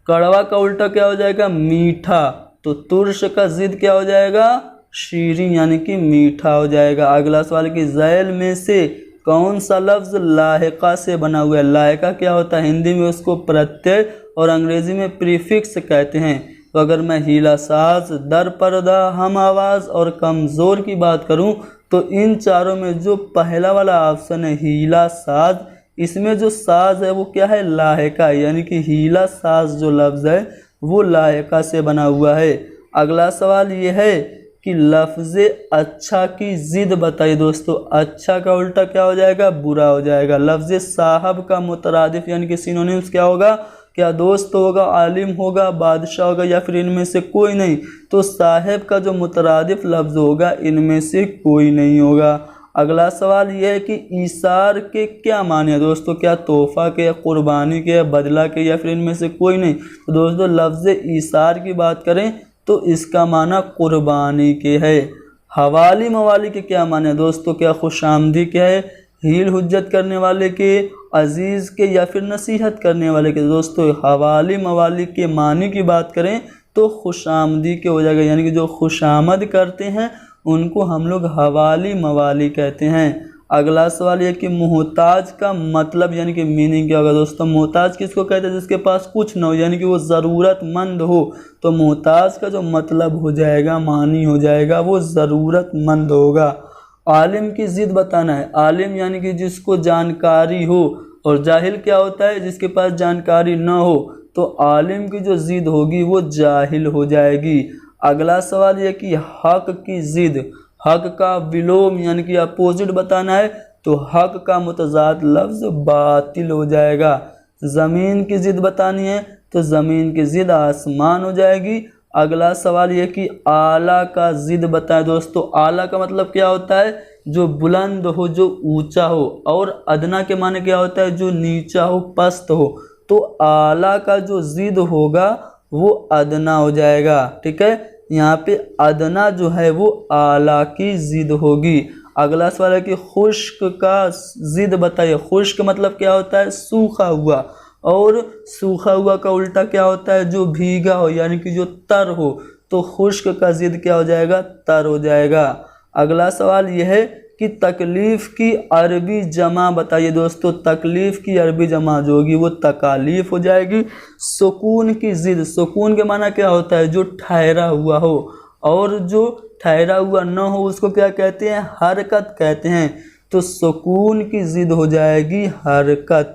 कड़वा का उल्टा क्या हो जाएगा? मीठा। तो तुर्श का ज़िद क्या हो जाएगा? शीरीं यानी कि मीठा हो जाएगा। अगला सवाल कि झैल में से कौन सा लफ्ज़ लाहिका से बना हुआ है? लाहिका क्या होता है? हिंदी में उसको प्रत्यय और अंग्रेजी में प्रीफिक्स कहते हैं। तो अगर मैं हीला साज, दर पर्दा, हम आवाज़ और कमज़ोर की बात करूं तो इन चारों में जो पहला वाला ऑप्शन है हीला साज, इसमें जो साज है वो क्या है? लाहिका, यानी कि हीला साज जो लफ्ज़ है वो लाहिका से बना हुआ है। अगला सवाल ये है कि लफ्ज़ अच्छा की ज़िद बताइए दोस्तों। अच्छा का उल्टा क्या हो जाएगा? बुरा हो जाएगा। लफ्ज़ साहब का मुतरादिफ यानी कि सिनोनिम्स क्या होगा? क्या दोस्त होगा, आलिम होगा, बादशाह होगा, या फिर इनमें से कोई नहीं? तो साहब का जो मुतरादिफ लफ्ज़ होगा इनमें से कोई नहीं होगा। अगला सवाल यह है कि ईसार के क्या माने हैं दोस्तों? क्या तोहफ़ा के, कुर्बानी के, बदला के, या फिर इनमें से कोई नहीं? तो दोस्तों लफ्ज़ ईसार की बात करें तो इसका माना कुर्बानी के है। हवाली मवाली के क्या माने हैं दोस्तों? क्या खुशामदी के है, हील हुज्जत करने वाले के, अजीज़ के, या फिर नसीहत करने वाले के? दोस्तों हवाली मवाली के मानी की बात करें तो खुशामदी के हो जाएगा, यानी कि जो खुशामद करते हैं उनको हम लोग हवाली मवाली कहते हैं। अगला सवाल ये कि मोहताज का मतलब यानी कि मीनिंग क्या होगा दोस्तों? मोहताज किसको कहते हैं? जिसके पास कुछ ना हो, यानी कि वो ज़रूरतमंद हो। तो मोहताज का जो मतलब हो जाएगा, मानी हो जाएगा, वो ज़रूरतमंद होगा। आलिम की ज़िद बताना है। आलिम यानी कि जिसको जानकारी हो, और जाहिल क्या होता है? जिसके पास जानकारी ना हो। तो आलिम की जो ज़िद होगी वो जाहिल हो जाएगी। अगला सवाल ये कि हक की ज़िद, हक का विलोम यानी कि अपोजिट बताना है, तो हक का मुतज़ाद लफ्ज़ बातिल हो जाएगा। ज़मीन की ज़िद बतानी है तो ज़मीन की ज़िद आसमान हो जाएगी। अगला सवाल ये कि आला का ज़िद बताएं दोस्तों। आला का मतलब क्या होता है? जो बुलंद हो, जो ऊंचा हो, और अदना के माने क्या होता है? जो नीचा हो, पस्त हो। तो आला का जो ज़िद होगा वो अदना हो जाएगा। ठीक है, यहाँ पे अदना जो है वो आला की ज़िद होगी। अगला सवाल है कि खुश्क का ज़िद बताइए। खुश्क मतलब क्या होता है? सूखा हुआ, और सूखा हुआ का उल्टा क्या होता है? जो भीगा हो, यानी कि जो तर हो। तो खुश्क का ज़िद क्या हो जाएगा? तर हो जाएगा। अगला सवाल यह है कि तकलीफ़ की अरबी जमा बताइए दोस्तों। तकलीफ़ की अरबी जमा जो होगी वो तकालीफ हो जाएगी। सुकून की ज़िद, सुकून के माना क्या होता है? जो ठहरा हुआ हो, और जो ठहरा हुआ न हो उसको क्या कहते हैं? हरकत कहते हैं। तो सुकून की ज़िद हो जाएगी हरकत।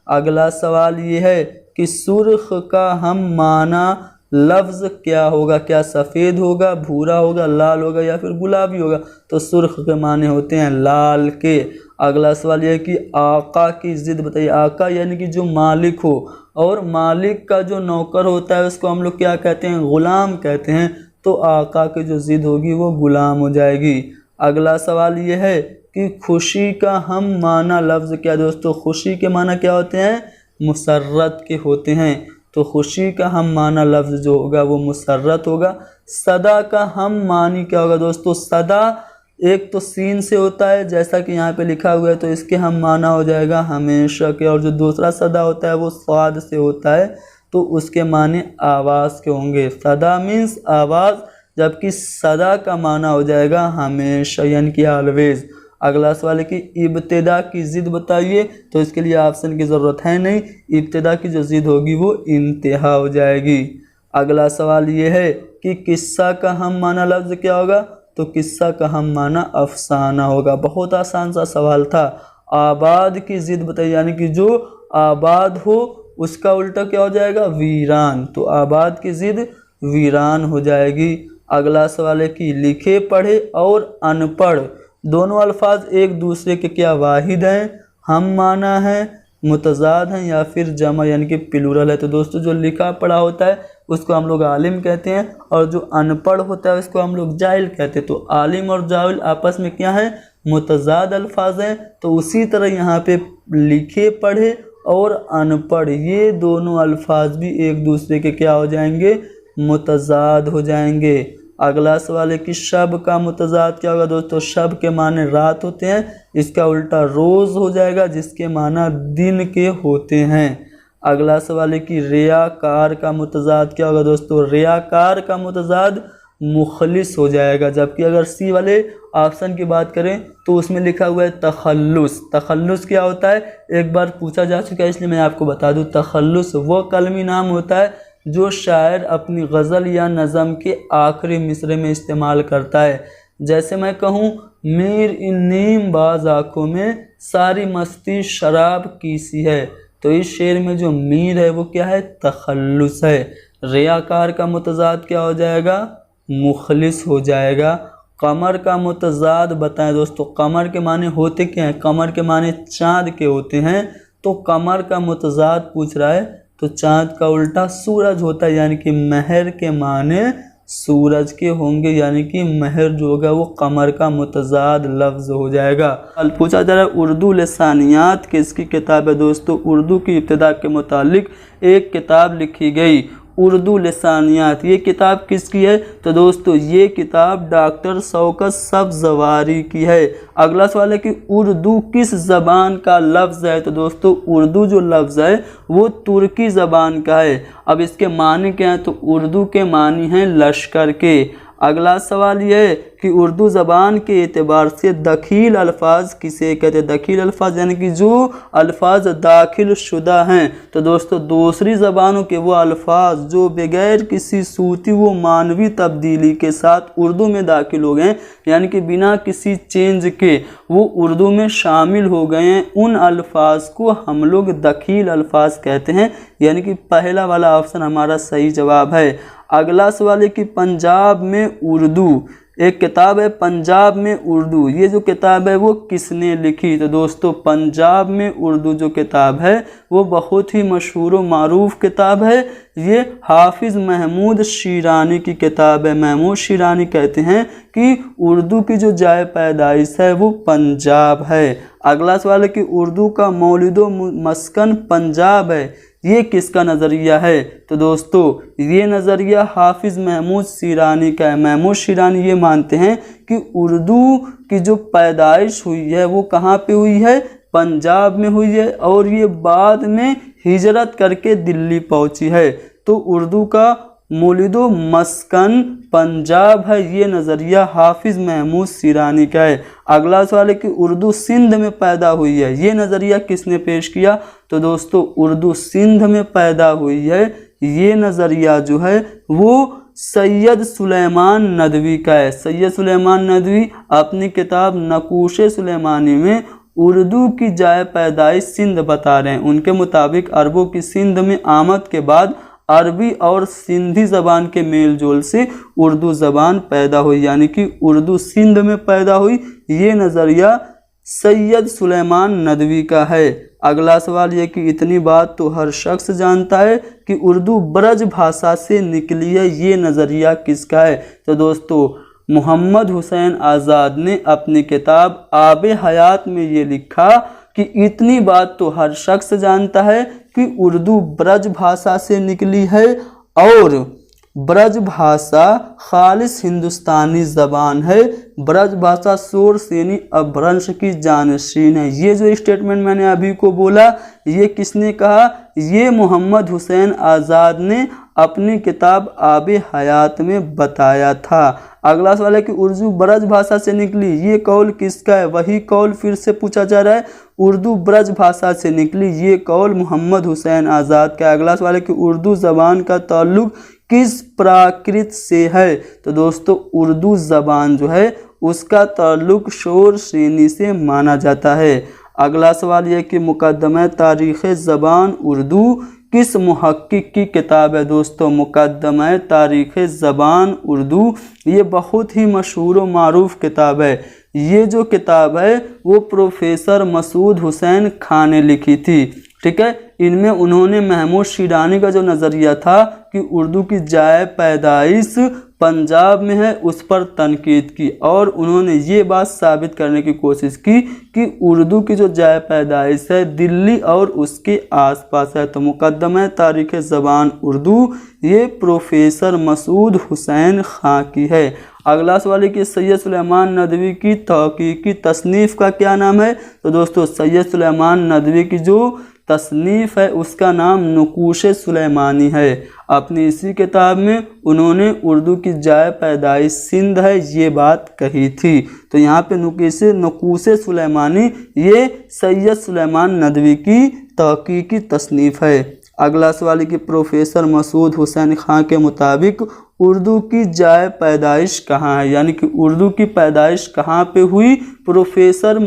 अगला सवाल ये है कि सुर्ख का हम माना लफ्ज़ क्या होगा? क्या सफ़ेद होगा, भूरा होगा, लाल होगा, या फिर गुलाबी होगा? तो सुर्ख के माने होते हैं लाल के। अगला सवाल यह है कि आका की ज़िद बताइए। आका यानी कि जो मालिक हो, और मालिक का जो नौकर होता है उसको हम लोग क्या कहते हैं? ग़ुलाम कहते हैं। तो आका की जो ज़िद होगी वो ग़ुलाम हो जाएगी। अगला सवाल ये है कि खुशी का हम माना लफ्ज़ क्या दोस्तों? खुशी के माना क्या होते हैं? मुसर्रत के होते हैं। तो खुशी का हम माना लफ्ज़ जो होगा वो मुसर्रत होगा। सदा का हम मानी क्या होगा दोस्तों? सदा एक तो सीन से होता है जैसा कि यहाँ पे लिखा हुआ है, तो इसके हम माना हो जाएगा हमेशा के। और जो दूसरा सदा होता है वो स्वाद से होता है, तो उसके माने आवाज़ के होंगे। सदा मीन्स आवाज़, जबकि सदा का माना हो जाएगा हमेशा, यानी कि ऑलवेज। अगला सवाल है कि इब्तिदा की ज़िद बताइए। तो इसके लिए ऑप्शन की ज़रूरत है नहीं, इब्तिदा की जो ज़िद होगी वो इंतहा हो जाएगी। अगला सवाल ये है कि किस्सा का हम माना लफ्ज़ क्या होगा? तो किस्सा का हम माना अफसाना होगा। बहुत आसान सा सवाल था। आबाद की ज़िद बताइए, यानी कि जो आबाद हो उसका उल्टा क्या हो जाएगा, वीरान। तो आबाद की जिद वीरान हो जाएगी। अगला सवाल है कि लिखे पढ़े और अनपढ़ दोनों अल्फाज एक दूसरे के क्या वाहिद हैं, हम माना है, मुतजाद हैं या फिर जमा यानी कि प्लूरल है। तो दोस्तों जो लिखा पढ़ा होता है उसको हम लोग आलिम कहते हैं और जो अनपढ़ होता है उसको हम लोग जाहिल कहते हैं। तो आलिम और जाहिल आपस में क्या है, मुतजाद अल्फाज हैं। तो उसी तरह यहाँ पे लिखे पढ़े और अनपढ़ ये दोनों अल्फाज भी एक दूसरे के क्या हो जाएंगे, मुतजाद हो जाएंगे। अगला सवाल है कि शब का मुतजाद क्या होगा दोस्तों, शब के माने रात होते हैं, इसका उल्टा रोज़ हो जाएगा जिसके माना दिन के होते हैं। अगला सवाल है कि रियाकार का मुतजाद क्या होगा दोस्तों, रियाकार का मुतजाद मुखलिस हो जाएगा। जबकि अगर सी वाले ऑप्शन की बात करें तो उसमें लिखा हुआ है तखल्लुस। तखल्लुस क्या होता है, एक बार पूछा जा चुका है इसलिए मैं आपको बता दूं। तखल्लुस वो कलमी नाम होता है जो शायर अपनी गज़ल या नज़म के आखिरी मिसरे में इस्तेमाल करता है। जैसे मैं कहूँ, मीर इन नीम बाज आँखों में सारी मस्ती शराब की सी है। तो इस शेर में जो मीर है वो क्या है, तखल्लुस है। रियाकार का मुतजाद क्या हो जाएगा, मुखलिस हो जाएगा। कमर का मुतजाद बताएं दोस्तों, कमर के माने होते क्या हैं, कमर के माने चाँद के होते हैं। तो कमर का मुतजाद पूछ रहा है तो चाँद का उल्टा सूरज होता है, यानी कि महर के माने सूरज के होंगे, यानी कि महर जो होगा वो कमर का मुतजाद लफ्ज़ हो जाएगा। कल पूछा जा रहा है उर्दू लिसानियात किसकी किताब है दोस्तों, उर्दू की इब्तिदा के मुतालिक एक किताब लिखी गई उर्दू लिसानियात। ये किताब किसकी है, तो दोस्तों ये किताब डॉक्टर शौकत सब्ज़वारी की है। अगला सवाल है कि उर्दू किस ज़बान का लफ्ज़ है, तो दोस्तों उर्दू जो लफ्ज़ है वो तुर्की ज़बान का है। अब इसके मानी क्या हैं, तो उर्दू के मानी हैं लश्कर के। अगला सवाल यह है कि उर्दू ज़बान के एतबार से दखील अल्फाज किसे कहते हैं। दखील अल्फाज यानी कि जो अल्फाज दाखिल शुदा हैं। तो दोस्तों दूसरी ज़बानों के वो अल्फाज जो बगैर किसी सूती व मानवी तब्दीली के साथ उर्दू में दाखिल हो गए, यानी कि बिना किसी चेंज के वो उर्दू में शामिल हो गए हैं, उन अल्फाज को हम लोग दखील अल्फाज कहते हैं। यानी कि पहला वाला ऑप्शन हमारा सही जवाब है। अगला सवाल है कि पंजाब में उर्दू, एक किताब है पंजाब में उर्दू, ये जो किताब है वो किसने लिखी। तो दोस्तों पंजाब में उर्दू जो किताब है वो बहुत ही मशहूर व मारूफ किताब है। ये हाफिज़ महमूद शिरानी की किताब है। महमूद शिरानी कहते हैं कि उर्दू की जो जाए पैदाइश है वो पंजाब है। अगला सवाल है कि उर्दू का मौलिदो मस्कन पंजाब है, ये किसका नज़रिया है। तो दोस्तों ये नज़रिया हाफिज़ महमूद शिरानी का है। महमूद शिरानी ये मानते हैं कि उर्दू की जो पैदाइश हुई है वो कहाँ पे हुई है, पंजाब में हुई है, और ये बाद में हिजरत करके दिल्ली पहुंची है। तो उर्दू का मौलिदो मस्कन पंजाब है, ये नज़रिया हाफिज़ महमूद शिरानी का है। अगला सवाल है कि उर्दू सिंध में पैदा हुई है, ये नज़रिया किसने पेश किया। तो दोस्तों उर्दू सिंध में पैदा हुई है, ये नज़रिया जो है वो सैयद सुलेमान नदवी का है। सैयद सुलेमान नदवी अपनी किताब नकूश सुलेमानी में उर्दू की जाए पैदाइश सिंध बता रहे हैं। उनके मुताबिक अरबों की सिंध में आमद के बाद अरबी और सिंधी ज़बान के मेल जोल से उर्दू ज़बान पैदा हुई, यानी कि उर्दू सिंध में पैदा हुई, ये नज़रिया सैयद सुलेमान नदवी का है। अगला सवाल ये कि इतनी बात तो हर शख्स जानता है कि उर्दू ब्रज भाषा से निकली है, ये नज़रिया किसका है। तो दोस्तों मोहम्मद हुसैन आज़ाद ने अपनी किताब आब हयात में ये लिखा कि इतनी बात तो हर शख्स जानता है कि उर्दू ब्रज भाषा से निकली है और ब्रज भाषा खालिस हिंदुस्तानी ज़बान है। ब्रज भाषा शोर सेनी अपभ्रंश की जानशीन है। ये जो स्टेटमेंट मैंने अभी को बोला ये किसने कहा, ये मोहम्मद हुसैन आज़ाद ने अपनी किताब आब हयात में बताया था। अगला सवाल है कि उर्दू ब्रज भाषा से निकली, ये कौल किसका है। वही कौल फिर से पूछा जा रहा है, उर्दू ब्रज भाषा से निकली, ये कौल मोहम्मद हुसैन आज़ाद का। अगला सवाल है कि उर्दू ज़बान का ताल्लुक किस प्राकृत से है। तो दोस्तों उर्दू ज़बान जो है उसका ताल्लुक शोर श्रेणी से माना जाता है। अगला सवाल यह कि मुकदमा तारीख़ ज़बान उर्दू किस मुहक्किक की किताब है दोस्तों? मुकद्दमा तारीख़ ज़बान उर्दू। ये बहुत ही मशहूर व मारूफ किताब है। ये जो किताब है वो प्रोफेसर मसूद हुसैन खान ने लिखी थी। ठीक है, इनमें उन्होंने महमूद शिरानी का जो नज़रिया था कि उर्दू की जाए पैदाइश पंजाब में है, उस पर तनकीद की और उन्होंने ये बात साबित करने की कोशिश की कि उर्दू की जो जाए पैदाइश है दिल्ली और उसके आसपास है। तो मुकद्दमा तारीख़ ज़बान उर्दू ये प्रोफेसर मसूद हुसैन खां की है। अगला सवाल है कि सैयद सुलेमान नदवी की तहकीकी तसनीफ़ का क्या नाम है? तो दोस्तों सैयद सुलेमान नदवी की जो तसनीफ़ है उसका नाम नुकूश सुलेमानी है। अपनी इसी किताब में उन्होंने उर्दू की जाए पैदाइश सिंध है ये बात कही थी। तो यहाँ पे नुकूश सुलेमानी ये सैयद सुलेमान नदवी की तहकीकी तसनीफ़ है। अगला सवाल है कि प्रोफेसर मसूद हुसैन खां के मुताबिक उर्दू की जाए पैदाइश कहाँ है, यानी कि उर्दू की पैदाइश कहाँ पे हुई? प्रोफेसर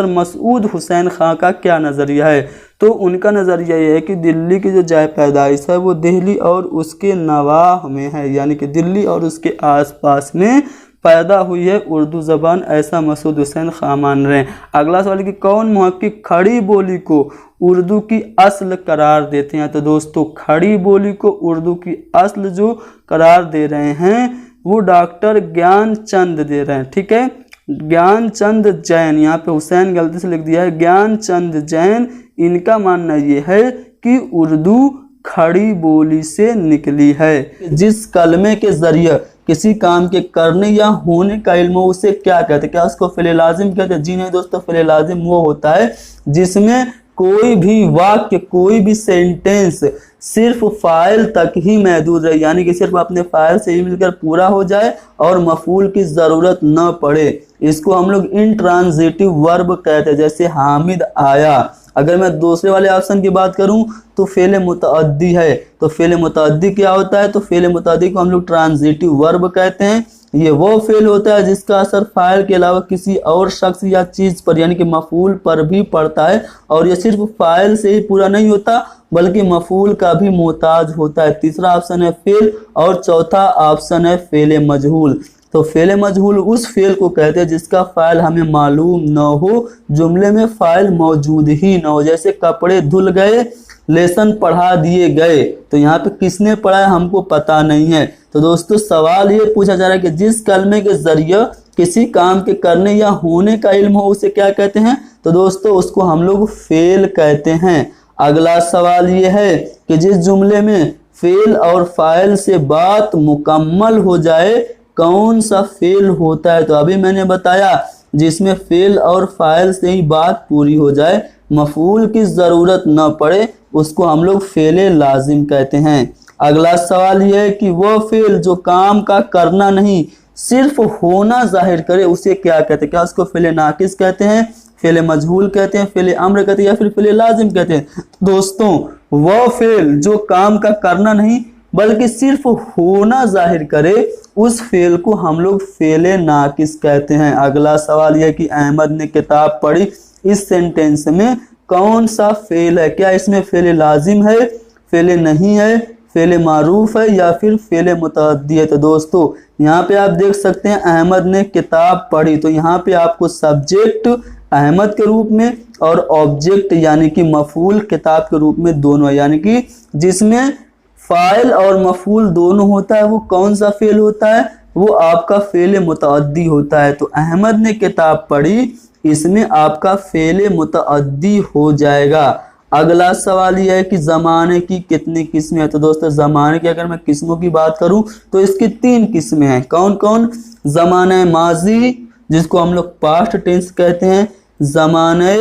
मसूद हुसैन खां का क्या नज़रिया है? तो उनका नज़रिया ये है कि दिल्ली की जो जाए पैदाइश है वो दिल्ली और उसके नवाह में है, यानी कि दिल्ली और उसके आसपास में पैदा हुई है उर्दू ज़बान, ऐसा मसूद हुसैन खां मान रहे हैं। अगला सवाल है कि कौन मुहक्किक खड़ी बोली को उर्दू की असल करार देते हैं? तो दोस्तों खड़ी बोली को उर्दू की असल जो करार दे रहे हैं वो डॉक्टर ज्ञानचंद दे रहे हैं। ठीक है, ज्ञानचंद जैन, यहाँ पे हुसैन गलती से लिख दिया है, ज्ञानचंद जैन, इनका मानना ये है कि उर्दू खड़ी बोली से निकली है। जिस कलमे के जरिए किसी काम के करने या होने का इल्म हो उसे क्या कहते हैं? क्या उसको फ़िल लाज़िम कहते हैं? जी नहीं दोस्तों, फ़िल लाज़िम वो होता है जिसमें कोई भी वाक्य, कोई भी सेंटेंस सिर्फ फ़ाइल तक ही महदूद रहे, यानी कि सिर्फ अपने फ़ाइल से ही मिलकर पूरा हो जाए और मफ़ूल की ज़रूरत न पड़े। इसको हम लोग इंट्रांजिटिव वर्ब कहते हैं। जैसे हामिद आया, अगर मैं दूसरे वाले ऑप्शन की बात करूं तो फ़ेल मुतअद्दी है। तो फ़ेल मुतअद्दी क्या होता है? तो फ़ेल मुतअद्दी को हम लोग ट्रांजिटिव वर्ब कहते हैं। ये वो फ़ेल होता है जिसका असर फ़ाइल के अलावा किसी और शख्स या चीज़ पर यानी कि मफ़ूल पर भी पड़ता है, और ये सिर्फ फ़ाइल से ही पूरा नहीं होता बल्कि मफ़ूल का भी मोहताज होता है। तीसरा ऑप्शन है फ़ेल और चौथा ऑप्शन है फ़ेल मजहूल। तो फ़ेल मजहूल उस फ़ेल को कहते हैं जिसका फ़ाइल हमें मालूम न हो, जुमले में फ़ाइल मौजूद ही न हो। जैसे कपड़े धुल गए, लेसन पढ़ा दिए गए, तो यहाँ पे किसने पढ़ा हमको पता नहीं है। तो दोस्तों सवाल ये पूछा जा रहा है कि जिस कलमे के जरिए किसी काम के करने या होने का इल्म हो उसे क्या कहते हैं? तो दोस्तों उसको हम लोग फ़ेल कहते हैं। अगला सवाल ये है कि जिस जुमले में फ़ेल और फ़ाइल से बात मुकम्मल हो जाए कौन सा फ़ेल होता है? तो अभी मैंने बताया जिसमें फ़ेल और फ़ाइल से ही बात पूरी हो जाए, मफ़ूल की ज़रूरत न पड़े, उसको हम लोग फ़ेल लाजिम कहते हैं। अगला सवाल यह है कि वह फ़ेल जो काम का करना नहीं सिर्फ होना जाहिर करे उसे क्या कहते हैं? क्या उसको फ़ेल नाकिस कहते हैं, फ़ेल मजहूल कहते हैं, फ़ेल अम्र कहते हैं या फिर फ़ेल लाजिम कहते हैं? दोस्तों वह फ़ेल जो काम का करना नहीं बल्कि सिर्फ होना जाहिर करे उस फ़ेल को हम लोग फ़ेल नाकिस कहते हैं। अगला सवाल यह कि अहमद ने किताब पढ़ी, इस सेंटेंस में कौन सा फ़ेल है? क्या इसमें फ़ेल लाजिम है, फ़ेल नहीं है, फ़ेल मारूफ है या फिर फ़ेल मुतअद्दी है? तो दोस्तों यहाँ पे आप देख सकते हैं अहमद ने किताब पढ़ी, तो यहाँ पे आपको सब्जेक्ट अहमद के रूप में और ऑब्जेक्ट यानी कि मफूल किताब के रूप में दोनों है, यानी कि जिसमें फ़ाइल और मफूल दोनों होता है वो कौन सा फ़ेल होता है? वो आपका फ़ेल मुतअद्दी होता है। तो अहमद ने किताब पढ़ी, इसमें आपका फ़ेल मुतअद्दी हो जाएगा। अगला सवाल यह है कि ज़माने की कितनी किस्में हैं? तो दोस्तों ज़माने की अगर मैं किस्मों की बात करूं तो इसकी 3 किस्में हैं। कौन कौन? ज़माने माजी जिसको हम लोग पास्ट टेंस कहते हैं, ज़माने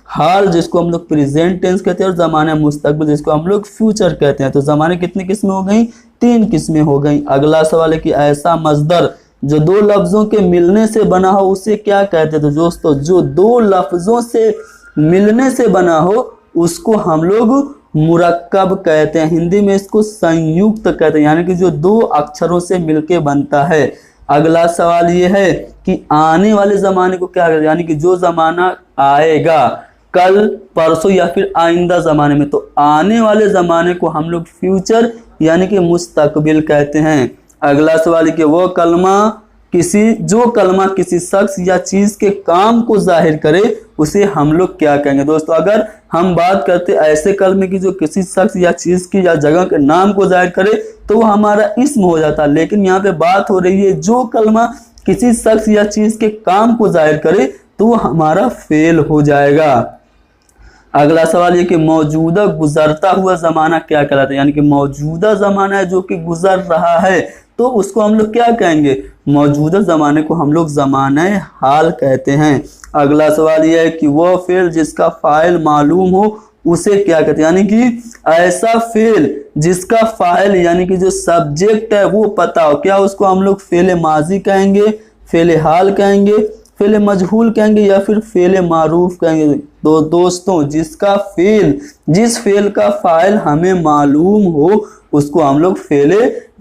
हाल जिसको हम लोग प्रेजेंट टेंस कहते हैं, और ज़माने मुस्तकबिल जिसको हम लोग फ्यूचर कहते हैं। तो ज़माने कितनी किस्में हो गई? 3 किस्में हो गई। अगला सवाल है कि ऐसा मज़दर जो 2 लफ्ज़ों के मिलने से बना हो उसे क्या कहते हैं? तो दोस्तों जो 2 लफ्ज़ों से मिलने से बना हो उसको हम लोग मुरक्कब कहते हैं। हिंदी में इसको संयुक्त कहते हैं, यानी कि जो 2 अक्षरों से मिलके बनता है। अगला सवाल ये है कि आने वाले ज़माने को क्या कहते हैं? यानी कि जो ज़माना आएगा, कल, परसों या फिर आइंदा ज़माने में। तो आने वाले ज़माने को हम लोग फ्यूचर यानी कि मुस्तकबिल कहते हैं। अगला सवाल है कि वो कलमा जो कलमा किसी शख्स या चीज़ के काम को जाहिर करे उसे हम लोग क्या कहेंगे। दोस्तों अगर हम बात करते ऐसे कलमे की जो किसी शख्स या चीज़ की या जगह के नाम को जाहिर करे तो वो हमारा इस्म हो जाता, लेकिन यहाँ पे बात हो रही है जो कलमा किसी शख्स या चीज़ के काम को जाहिर करे तो वो हमारा फेल हो जाएगा। अगला सवाल ये कि मौजूदा गुजरता हुआ ज़माना क्या कहलाता है, यानी कि मौजूदा ज़माना है जो कि गुजर रहा है तो उसको हम लोग क्या कहेंगे। मौजूदा ज़माने को हम लोग ज़माना हाल कहते हैं। अगला सवाल यह है कि वह फेल जिसका फ़ाइल मालूम हो उसे क्या कहते हैं, यानी कि ऐसा फेल जिसका फ़ाइल यानी कि जो सब्जेक्ट है वो पता हो, क्या उसको हम लोग फेल माजी कहेंगे, फेल हाल कहेंगे, फेल मजहूल कहेंगे या फिर फेल मारूफ कहेंगे। तो दोस्तों जिस फेल का फ़ाइल हमें मालूम हो उसको हम लोग फेल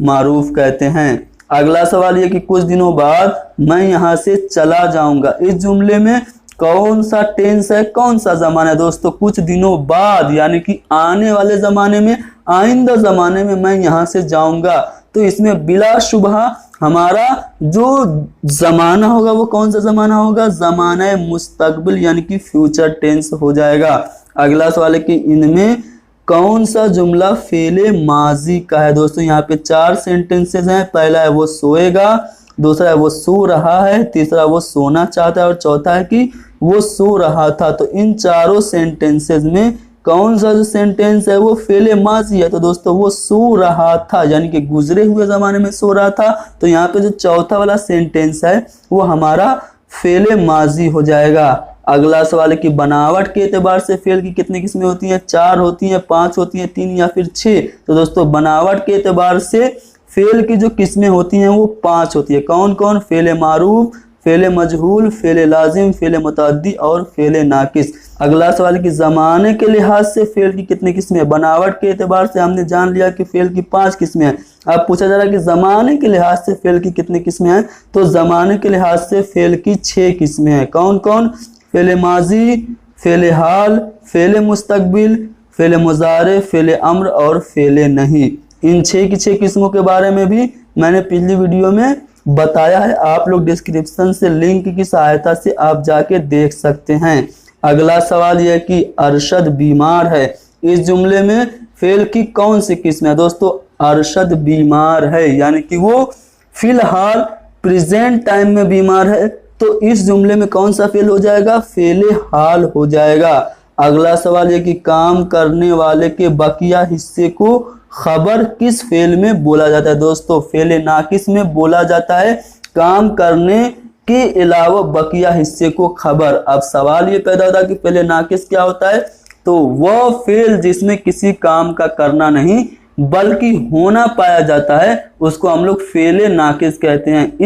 मारूफ कहते हैं। अगला सवाल ये कि कुछ दिनों बाद मैं यहाँ से चला जाऊंगा, इस जुमले में कौन सा टेंस है, कौन सा ज़माना है। दोस्तों कुछ दिनों बाद यानी कि आने वाले ज़माने में, आइंदा ज़माने में मैं यहाँ से जाऊंगा, तो इसमें बिलाशुबहा हमारा जो ज़माना होगा वो कौन सा ज़माना होगा, ज़माना मुस्तकबिल यानी कि फ्यूचर टेंस हो जाएगा। अगला सवाल है कि इनमें कौन सा जुमला फेले माजी का है। दोस्तों यहाँ पे 4 सेंटेंसेस हैं। पहला है वो सोएगा, दूसरा है वो सो रहा है, तीसरा वो सोना चाहता है और चौथा है कि वो सो रहा था। तो इन चारों सेंटेंसेस में कौन सा जो सेंटेंस है वो फेले माजी है। तो दोस्तों वो सो रहा था यानी कि गुजरे हुए ज़माने में सो रहा था, तो यहाँ पे जो चौथा वाला सेंटेंस है वो हमारा फेले माजी हो जाएगा। अगला सवाल है कि बनावट के एतबार से फेल की कितनी किस्में होती हैं, 4 होती हैं, 5 होती हैं, 3 या फिर 6। तो दोस्तों बनावट के एतबार से फेल की जो किस्में होती हैं वो 5 होती है। कौन कौन, फेल मारूफ, फेल मजहूल, फेल लाजिम, फेल मुतअद्दी और फेल नाकिस। अगला सवाल कि ज़माने के लिहाज से फेल की कितनी किस्में हैं। बनावट के एतबार से हमने जान लिया कि फेल की 5 किस्में हैं। अब पूछा जा रहा है कि ज़माने के लिहाज से फेल की कितनी किस्में हैं, तो ज़माने के लिहाज से फेल की 6 किस्में हैं। कौन कौन, फेल माजी, फेल हाल, फेल मुस्तकबिल, फेल मुजारे, फेल अम्र और फेल नहीं। इन 6 की 6 किस्मों के बारे में भी मैंने पिछली वीडियो में बताया है, आप लोग डिस्क्रिप्शन से लिंक की सहायता से आप जाके देख सकते हैं। अगला सवाल यह कि अरशद बीमार है, इस जुमले में फेल की कौन सी किस्म है। दोस्तों अरशद बीमार है यानी कि वो फिलहाल प्रेजेंट टाइम में बीमार है, तो इस जुमले में कौन सा फेल हो जाएगा, फेल हाल हो जाएगा। अगला सवाल यह कि काम करने वाले के बकिया हिस्से को खबर किस फेल में बोला जाता है। दोस्तों फेल नाकिस में बोला जाता है काम करने के अलावा बकिया हिस्से को खबर। अब सवाल ये पैदा होता है कि फेल नाकिस क्या होता है, तो वह फेल जिसमें किसी काम का करना नहीं बल्कि होना पाया जाता है उसको हम लोग फेल नाकिस कहते हैं।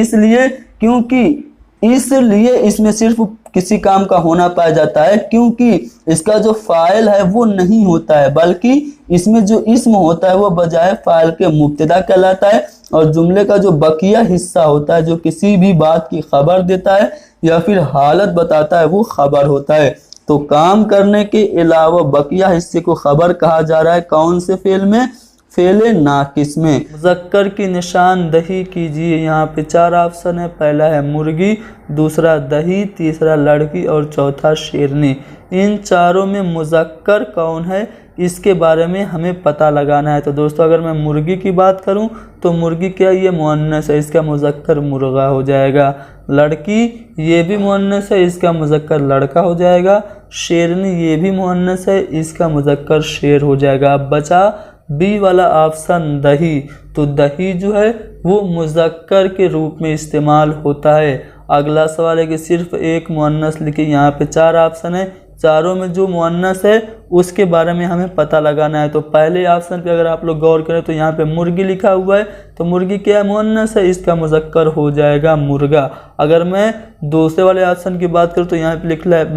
इसलिए इसमें सिर्फ किसी काम का होना पाया जाता है क्योंकि इसका जो फाइल है वो नहीं होता है, बल्कि इसमें जो इस्म होता है वो बजाय फाइल के मुब्तदा कहलाता है, और जुमले का जो बकिया हिस्सा होता है जो किसी भी बात की खबर देता है या फिर हालत बताता है वो खबर होता है। तो काम करने के अलावा बकिया हिस्से को खबर कहा जा रहा है कौन से फेल में, फेल नाकिस में। मुज़क्कर की निशानदही कीजिए। यहाँ पे 4 ऑप्शन है। पहला है मुर्गी, दूसरा दही, तीसरा लड़की और चौथा शेरनी। इन चारों में मुज़क्कर कौन है इसके बारे में हमें पता लगाना है। तो दोस्तों अगर मैं मुर्गी की बात करूं तो मुर्गी क्या, ये मुअन्नस है, इसका मुज़क्कर मुर्गा हो जाएगा। लड़की ये भी मुअन्नस है, इसका मुज़क्कर लड़का हो जाएगा। शेरनी ये भी मुअन्नस है, इसका मुज़क्कर शेर हो जाएगा। अब बचा बी वाला ऑप्शन दही, तो दही जो है वो मुज़क्कर के रूप में इस्तेमाल होता है। अगला सवाल है कि सिर्फ एक मुअन्नस लिखिए। यहाँ पे 4 ऑप्शन है, चारों में जो मुअन्नस है उसके बारे में हमें पता लगाना है। तो पहले ऑप्शन पे अगर आप लोग गौर करें तो यहाँ पे मुर्गी लिखा हुआ है, तो मुर्गी क्या है, मुअन्नस है, इसका मुज़क्कर हो जाएगा मुर्गा। अगर मैं दूसरे वाले ऑप्शन की बात करूँ तो यहाँ पे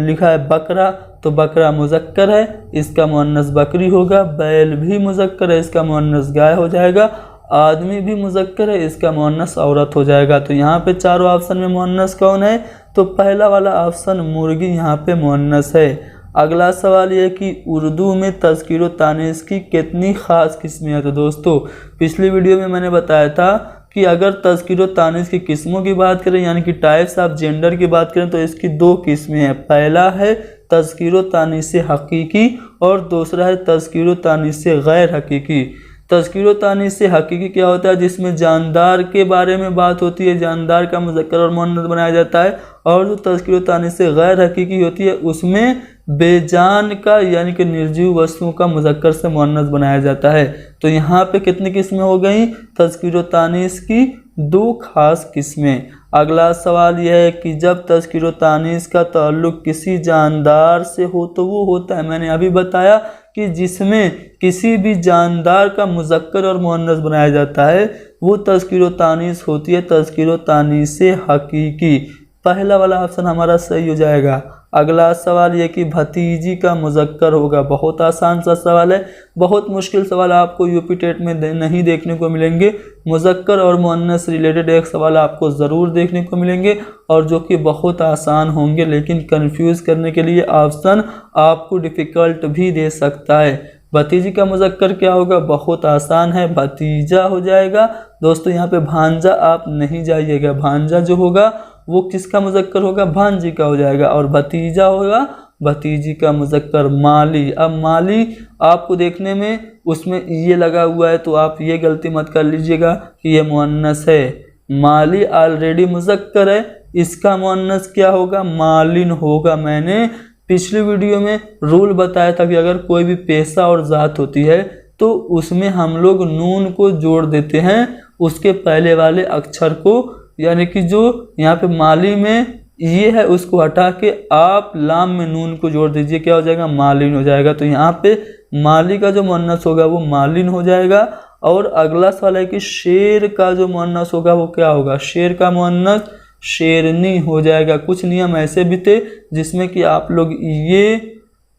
लिखा है बकरा, तो बकरा मुज़क्कर है, इसका मुअन्नस बकरी होगा। बैल भी मुज़क्कर है, इसका मुअन्नस गाय हो जाएगा। आदमी भी मुज़क्कर है, इसका मुअन्नस औरत हो जाएगा। तो यहाँ पे चारों ऑप्शन में मुअन्नस कौन है, तो पहला वाला ऑप्शन मुर्गी यहाँ पे मुअन्नस है। अगला सवाल यह है कि उर्दू में तज़कीर व तानीस की कितनी ख़ास किस्में हैं। तो दोस्तों पिछली वीडियो में मैंने बताया था कि अगर तज़कीर व तानीस की किस्मों की बात करें यानी कि टाइप्स ऑफ जेंडर की बात करें तो इसकी दो किस्में हैं। पहला है तज़कीर व तानीस हकीकी और दूसरा है तज़कीर व तानीस गैर हकीकी। तज़कीर व तानीस हकीकी क्या होता है, जिसमें जानदार के बारे में बात होती है, जानदार का मुज़क्कर और मुअन्नस बनाया जाता है। और जो तज़कीर व तानीस गैर हकीकी होती है उसमें बेजान का यानी कि निर्जीव वस्तुओं का मुज़क्कर से मुअन्नस बनाया जाता है। तो यहाँ पे कितनी किस्में हो गई, तज़कीर व तानीस की दो खास किस्में। अगला सवाल यह है कि जब तज़कीर व तानीस का ताल्लुक़ किसी जानदार से हो तो वो होता है, मैंने अभी बताया कि जिसमें किसी भी जानदार का मुज़क्कर और मुअन्नस बनाया जाता है वो तज़कीर व तानीस होती है, तज़कीर व तानीस हकीकी। पहला वाला ऑप्शन हमारा सही हो जाएगा। अगला सवाल ये कि भतीजी का मुज़क्कर होगा। बहुत आसान सा सवाल है, बहुत मुश्किल सवाल आपको यूपी टेट में नहीं देखने को मिलेंगे। मुज़क्कर और मुअन्नस रिलेटेड एक सवाल आपको ज़रूर देखने को मिलेंगे और जो कि बहुत आसान होंगे, लेकिन कंफ्यूज करने के लिए ऑप्शन आपको डिफ़िकल्ट भी दे सकता है। भतीजी का मुज़क्कर क्या होगा, बहुत आसान है, भतीजा हो जाएगा। दोस्तों यहाँ पे भांजा आप नहीं जाइएगा, भांजा जो होगा वो किसका मुज़क्कर होगा, भांजी का हो जाएगा। और भतीजा होगा भतीजी का मुज़क्कर माली। अब माली आपको देखने में उसमें ये लगा हुआ है तो आप ये गलती मत कर लीजिएगा कि ये मुअन्नस है। माली ऑलरेडी मुज़क्कर है, इसका मुअन्नस क्या होगा, मालिन होगा। मैंने पिछली वीडियो में रूल बताया था कि अगर कोई भी पेशा और ज़ात होती है तो उसमें हम लोग नून को जोड़ देते हैं उसके पहले वाले अक्षर को, यानी कि जो यहाँ पे माली में ये है उसको हटा के आप लाम में नून को जोड़ दीजिए, क्या हो जाएगा, मालिन हो जाएगा। तो यहाँ पे माली का जो मुअन्नस होगा वो मालिन हो जाएगा। और अगला सवाल है कि शेर का जो मुअन्नस होगा वो क्या होगा, शेर का मुअन्नस शेरनी हो जाएगा। कुछ नियम ऐसे भी थे जिसमें कि आप लोग ये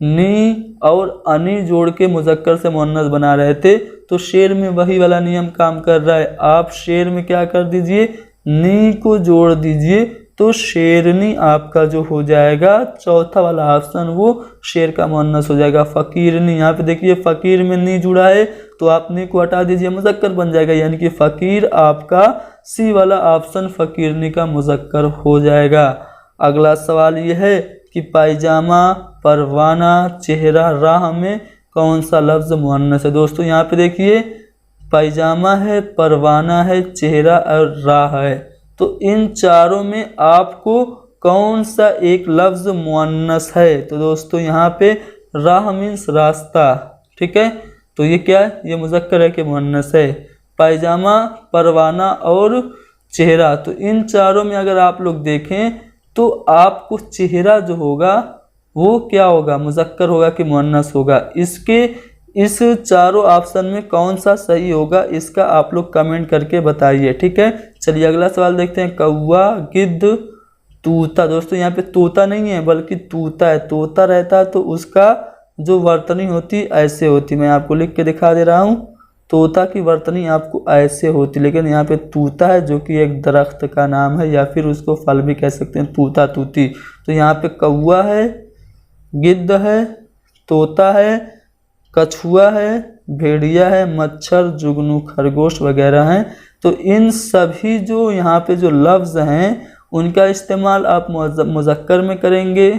नी और अनी जोड़ के मुज़क्कर से मुअन्नस बना रहे थे, तो शेर में वही वाला नियम काम कर रहा है। आप शेर में क्या कर दीजिए, नी को जोड़ दीजिए तो शेरनी आपका जो हो जाएगा चौथा वाला ऑप्शन वो शेर का मुअन्नस हो जाएगा। फ़कीरनी, यहाँ पे देखिए फ़कीर में नी जुड़ा है तो आप नी को हटा दीजिए, मुज़क्कर बन जाएगा, यानी कि फ़कीर आपका सी वाला ऑप्शन फ़कीरनी का मुज़क्कर हो जाएगा। अगला सवाल ये है कि पायजामा, परवाना, चेहरा, राह में कौन सा लफ्ज़ मुअन्नस है। दोस्तों यहाँ पे देखिए पायजामा है, परवाना है, चेहरा और राह है, तो इन चारों में आपको कौन सा एक लफ्ज़ मुअन्नस है। तो दोस्तों यहाँ पे राह मीन्स रास्ता, ठीक है, तो ये क्या है, ये मुज़क्कर है कि मुअन्नस है। पायजामा, परवाना और चेहरा, तो इन चारों में अगर आप लोग देखें तो आपको चेहरा जो होगा वो क्या होगा, मुज़क्कर होगा कि मुअन्नस होगा। इस चारों ऑप्शन में कौन सा सही होगा इसका आप लोग कमेंट करके बताइए, ठीक है। चलिए अगला सवाल देखते हैं। कौवा, गिद्ध, तूता। दोस्तों यहाँ पे तोता नहीं है बल्कि तूता है। तोता रहता है तो उसका जो वर्तनी होती ऐसे होती, मैं आपको लिख के दिखा दे रहा हूँ। तोता की वर्तनी आपको ऐसे होती, लेकिन यहाँ पे तूता है जो कि एक दरख्त का नाम है या फिर उसको फल भी कह सकते हैं, तूता, तूती। तो यहाँ पे कौवा है, गिद्ध है, तोता है, कछुआ है, भेड़िया है, मच्छर, जुगनू, खरगोश वगैरह हैं। तो इन सभी जो यहाँ पे जो लफ्ज़ हैं उनका इस्तेमाल आप मुज़क्कर में करेंगे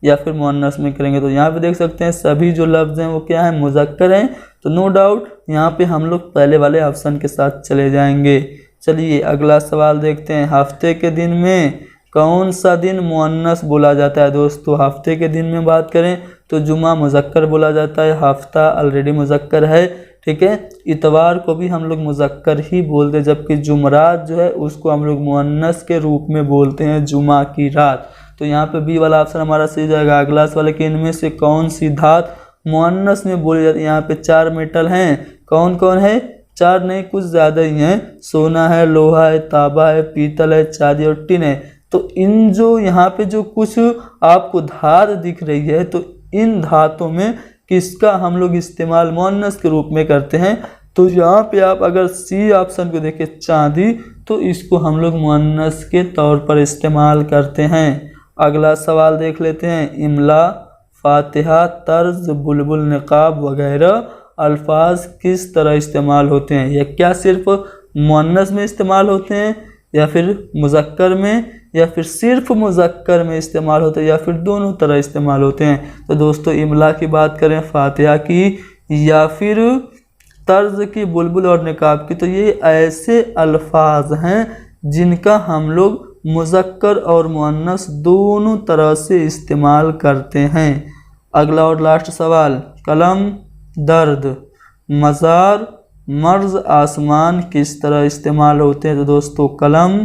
या फिर मुअन्नस में करेंगे। तो यहाँ पे देख सकते हैं सभी जो लफ्ज़ हैं वो क्या है, मुज़क्कर हैं। तो नो डाउट यहाँ पे हम लोग पहले वाले ऑप्शन के साथ चले जाएंगे। चलिए अगला सवाल देखते हैं। हफ्ते के दिन में कौन सा दिन मुअन्नस बोला जाता है। दोस्तों हफ्ते के दिन में बात करें तो जुमा मुज़क्कर बोला जाता है, हफ्ता ऑलरेडी मुज़क्कर है, ठीक है। इतवार को भी हम लोग मुज़क्कर ही बोलते हैं, जबकि जुमरात जो है उसको हम लोग मुअन्नस के रूप में बोलते हैं, जुमा की रात। तो यहाँ पे बी वाला ऑप्शन हमारा सही जाएगा। अगला सवाल कि इनमें से कौन सी धात मुअन्नस में बोली जाती है। यहाँ पे 4 मेटल हैं, कौन कौन है, 4 नहीं कुछ ज़्यादा ही हैं। सोना है, लोहा है, तांबा है, पीतल है, चांदी और टिन है। तो इन जो यहाँ पे जो कुछ आपको धात दिख रही है तो इन धातों में किसका हम लोग इस्तेमाल मुअन्नस के रूप में करते हैं। तो यहाँ पे आप अगर सी ऑप्शन को देखें चांदी, तो इसको हम लोग मुअन्नस के तौर पर इस्तेमाल करते हैं। अगला सवाल देख लेते हैं। इमला, फातिहा, तर्ज, बुलबुल, निकाब वगैरह अल्फाज किस तरह इस्तेमाल होते हैं? या क्या सिर्फ मुअन्नस में इस्तेमाल होते हैं, या फिर मुज़क्कर में, या फिर सिर्फ मुज़क्कर में इस्तेमाल होते हैं, या फिर दोनों तरह इस्तेमाल होते हैं? तो दोस्तों इमला की बात करें फातिहा की या फिर तर्ज की, बुलबुल और निकाब की, तो ये ऐसे अल्फाज हैं जिनका हम लोग मुज़क्कर और मुअन्नस दोनों तरह से इस्तेमाल करते हैं। अगला और लास्ट सवाल, कलम, दर्द, मज़ार, मर्ज, आसमान किस तरह इस्तेमाल होते हैं? तो दोस्तों कलम,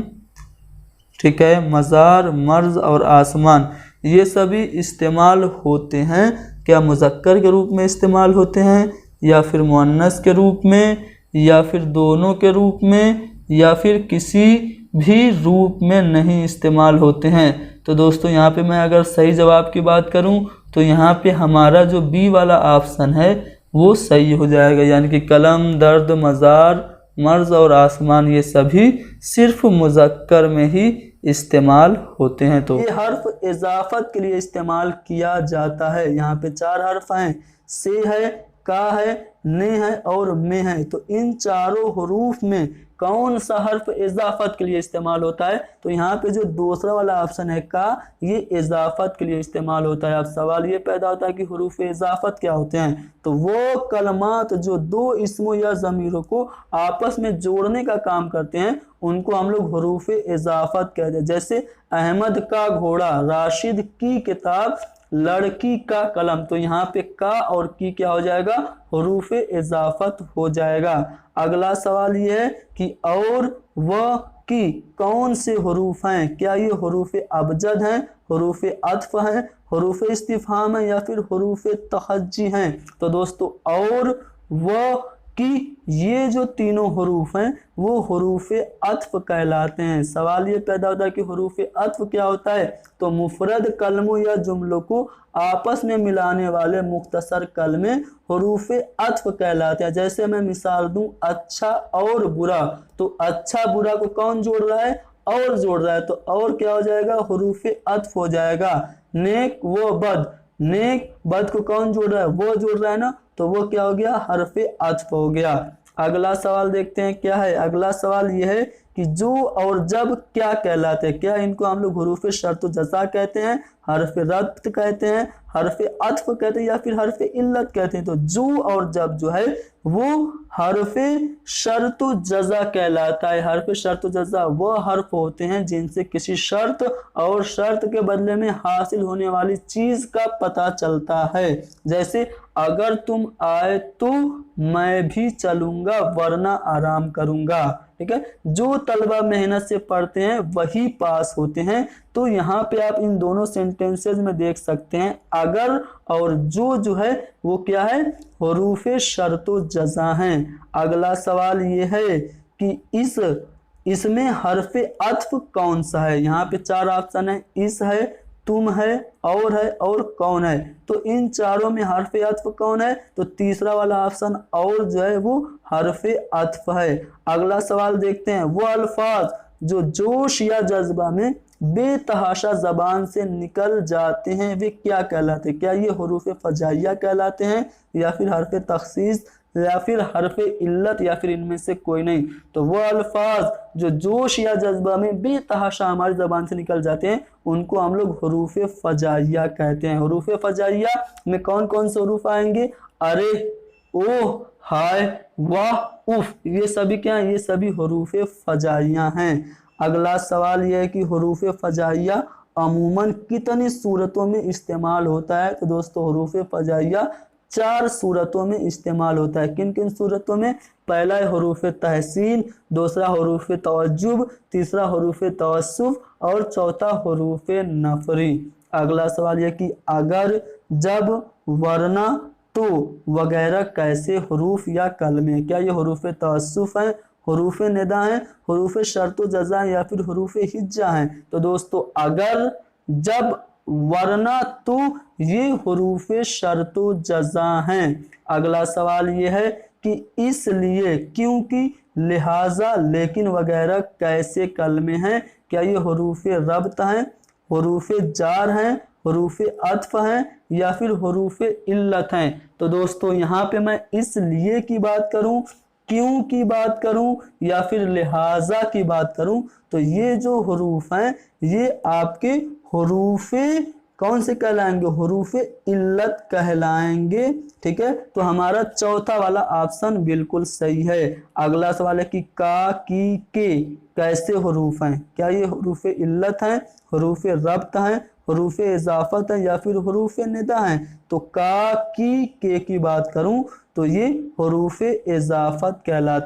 ठीक है, मज़ार, मर्ज और आसमान ये सभी इस्तेमाल होते हैं क्या मुज़क्कर के रूप में इस्तेमाल होते हैं, या फिर मुअन्नस के रूप में, या फिर दोनों के रूप में, या फिर किसी भी रूप में नहीं इस्तेमाल होते हैं? तो दोस्तों यहाँ पे मैं अगर सही जवाब की बात करूँ तो यहाँ पे हमारा जो बी वाला ऑप्शन है वो सही हो जाएगा, यानी कि कलम, दर्द, मज़ार, मर्ज और आसमान ये सभी सिर्फ मुज़क्कर में ही इस्तेमाल होते हैं। तो ये हर्फ इजाफत के लिए इस्तेमाल किया जाता है। यहाँ पे 4 हर्फ हैं, से है, का है, ने है और में है। तो इन चारों हरूफ में कौन सा हर्फ इजाफत के लिए इस्तेमाल होता है? तो यहाँ पे जो दूसरा वाला ऑप्शन है का, ये इजाफत के लिए इस्तेमाल होता है। अब सवाल ये पैदा होता है कि हरूफ इजाफत क्या होते हैं? तो वो कलमात जो दो इसमों या ज़मीरों को आपस में जोड़ने का काम करते हैं उनको हम लोग हरूफ इजाफत कहते हैं। जैसे अहमद का घोड़ा, राशिद की किताब, लड़की का कलम। तो यहाँ पे का और की क्या हो जाएगा? हरूफ इजाफत हो जाएगा। अगला सवाल ये है कि और व की कौन से हरूफ हैं? क्या ये हरूफ अबजद हैं, हरूफ अत्फ हैं, हरूफ इस्तिफहाम है, या फिर हरूफ तहज्जी हैं? तो दोस्तों और व कि ये जो तीनों हरूफ हैं वो हरूफ अत्फ कहलाते हैं। सवाल ये पैदा होता है कि हरूफ अत्फ क्या होता है? तो मुफरद कलमों या जुमलों को आपस में मिलाने वाले मुख्तसर कलमे हरूफ अत्फ कहलाते हैं। जैसे मैं मिसाल दूं, अच्छा और बुरा, तो अच्छा बुरा को कौन जोड़ रहा है? और जोड़ रहा है, तो और क्या हो जाएगा? हरूफ अत्फ हो जाएगा। नेक व बद, नेक बद को कौन जोड़ रहा है? वो जोड़ रहा है ना, तो वो क्या हो गया? हर्फ अत्फ हो गया। अगला सवाल देखते हैं क्या है। अगला सवाल यह है कि जो और जब क्या कहलाते हैं? क्या इनको हम लोग हरूफ शर्त जज़ा कहते हैं, हर्फ रब्त कहते हैं, हर्फ अत्फ कहते हैं, या फिर हर्फ इल्लत कहते हैं? तो जो और जब जो है वो हर्फ शर्त जज़ा कहलाता है। हर्फ शर्त जज़ा वो हर्फ होते हैं जिनसे किसी शर्त और शर्त के बदले में हासिल होने वाली चीज का पता चलता है। जैसे अगर तुम आए तो मैं भी चलूंगा वरना आराम करूंगा। ठीक है, जो तलबा मेहनत से पढ़ते हैं वही पास होते हैं। तो यहाँ पे आप इन दोनों सेंटेंसेस में देख सकते हैं अगर और जो है वो क्या है? हरूफ शर्त जज़ा हैं। अगला सवाल ये है कि इसमें हर्फ अत्फ कौन सा है? यहाँ पे 4 ऑप्शन है, इस है, तुम है और कौन है। तो इन चारों में हर्फ अत्फ कौन है? तो तीसरा वाला ऑप्शन और जो है वो हर्फ अत्फ है। अगला सवाल देखते हैं, वो अल्फाज जो जोश या जज्बा में बेतहाशा जबान से निकल जाते हैं वे क्या कहलाते हैं? क्या ये हरूफ फजाइया कहलाते हैं, या फिर हर्फ तखसीस, या फिर हर्फ इल्लत, या फिर इनमें से कोई नहीं? तो वो अल्फाज जो जोश या जज्बा में बेतहाशा हमारी जबान से निकल जाते हैं उनको हम लोग हरूफ फजाइया कहते हैं। हरूफ फजाइया में कौन कौन से हरूफ आएंगे? अरे, ओह, हाय, वाह, उफ, ये सभी क्या हैं? ये सभी हरूफ फजाइया हैं। अगला सवाल यह है कि हरूफ फजाइया अमूमन कितनी सूरतों में इस्तेमाल होता है? तो दोस्तों हरूफ फजाइया 4 सूरतों में इस्तेमाल होता है। किन किन सूरतों में? पहला है हरूफ तहसीन, दूसरा हरूफ तवज्जुब, तीसरा हरूफ तवस्सुफ और चौथा हरूफ नफरी। अगला सवाल यह कि अगर, जब, वरना, तो वगैरह कैसे हरूफ या कलमे? क्या ये हरूफ तवस्सुफ हैं, हरूफ निदा हैं, हरूफ शर्त जज़ा या फिर हरूफ हिज्जा हैं? तो दोस्तों अगर, जब, वरना, तो ये हरूफ शर्त जज़ा हैं। अगला सवाल ये है कि इसलिए, क्योंकि, लिहाजा, लेकिन वगैरह कैसे कलमे हैं? क्या ये हरूफ रब्त हैं, हरूफ जार हैं, हरूफ अत्फ हैं, या फिर हरूफ इल्लत हैं। तो दोस्तों यहाँ पे मैं इसलिए की बात करूं, क्यों की बात करूं या फिर लिहाजा की बात करूं, तो ये जो हरूफ हैं ये आपके हरूफ कौन से कहलाएंगे, हरूफ इल्लत कहलाएंगे। ठीक है, तो हमारा चौथा वाला ऑप्शन बिल्कुल सही है। अगला सवाल है कि का, की, के कैसे हरूफ हैं, क्या ये हरूफ इल्लत हैं, हरूफ रब्त हैं, हरूफ इजाफत हैं या फिर हरूफ निदा हैं। तो का, की, के की बात करूं तो ये हरूफ इजाफत कहलाते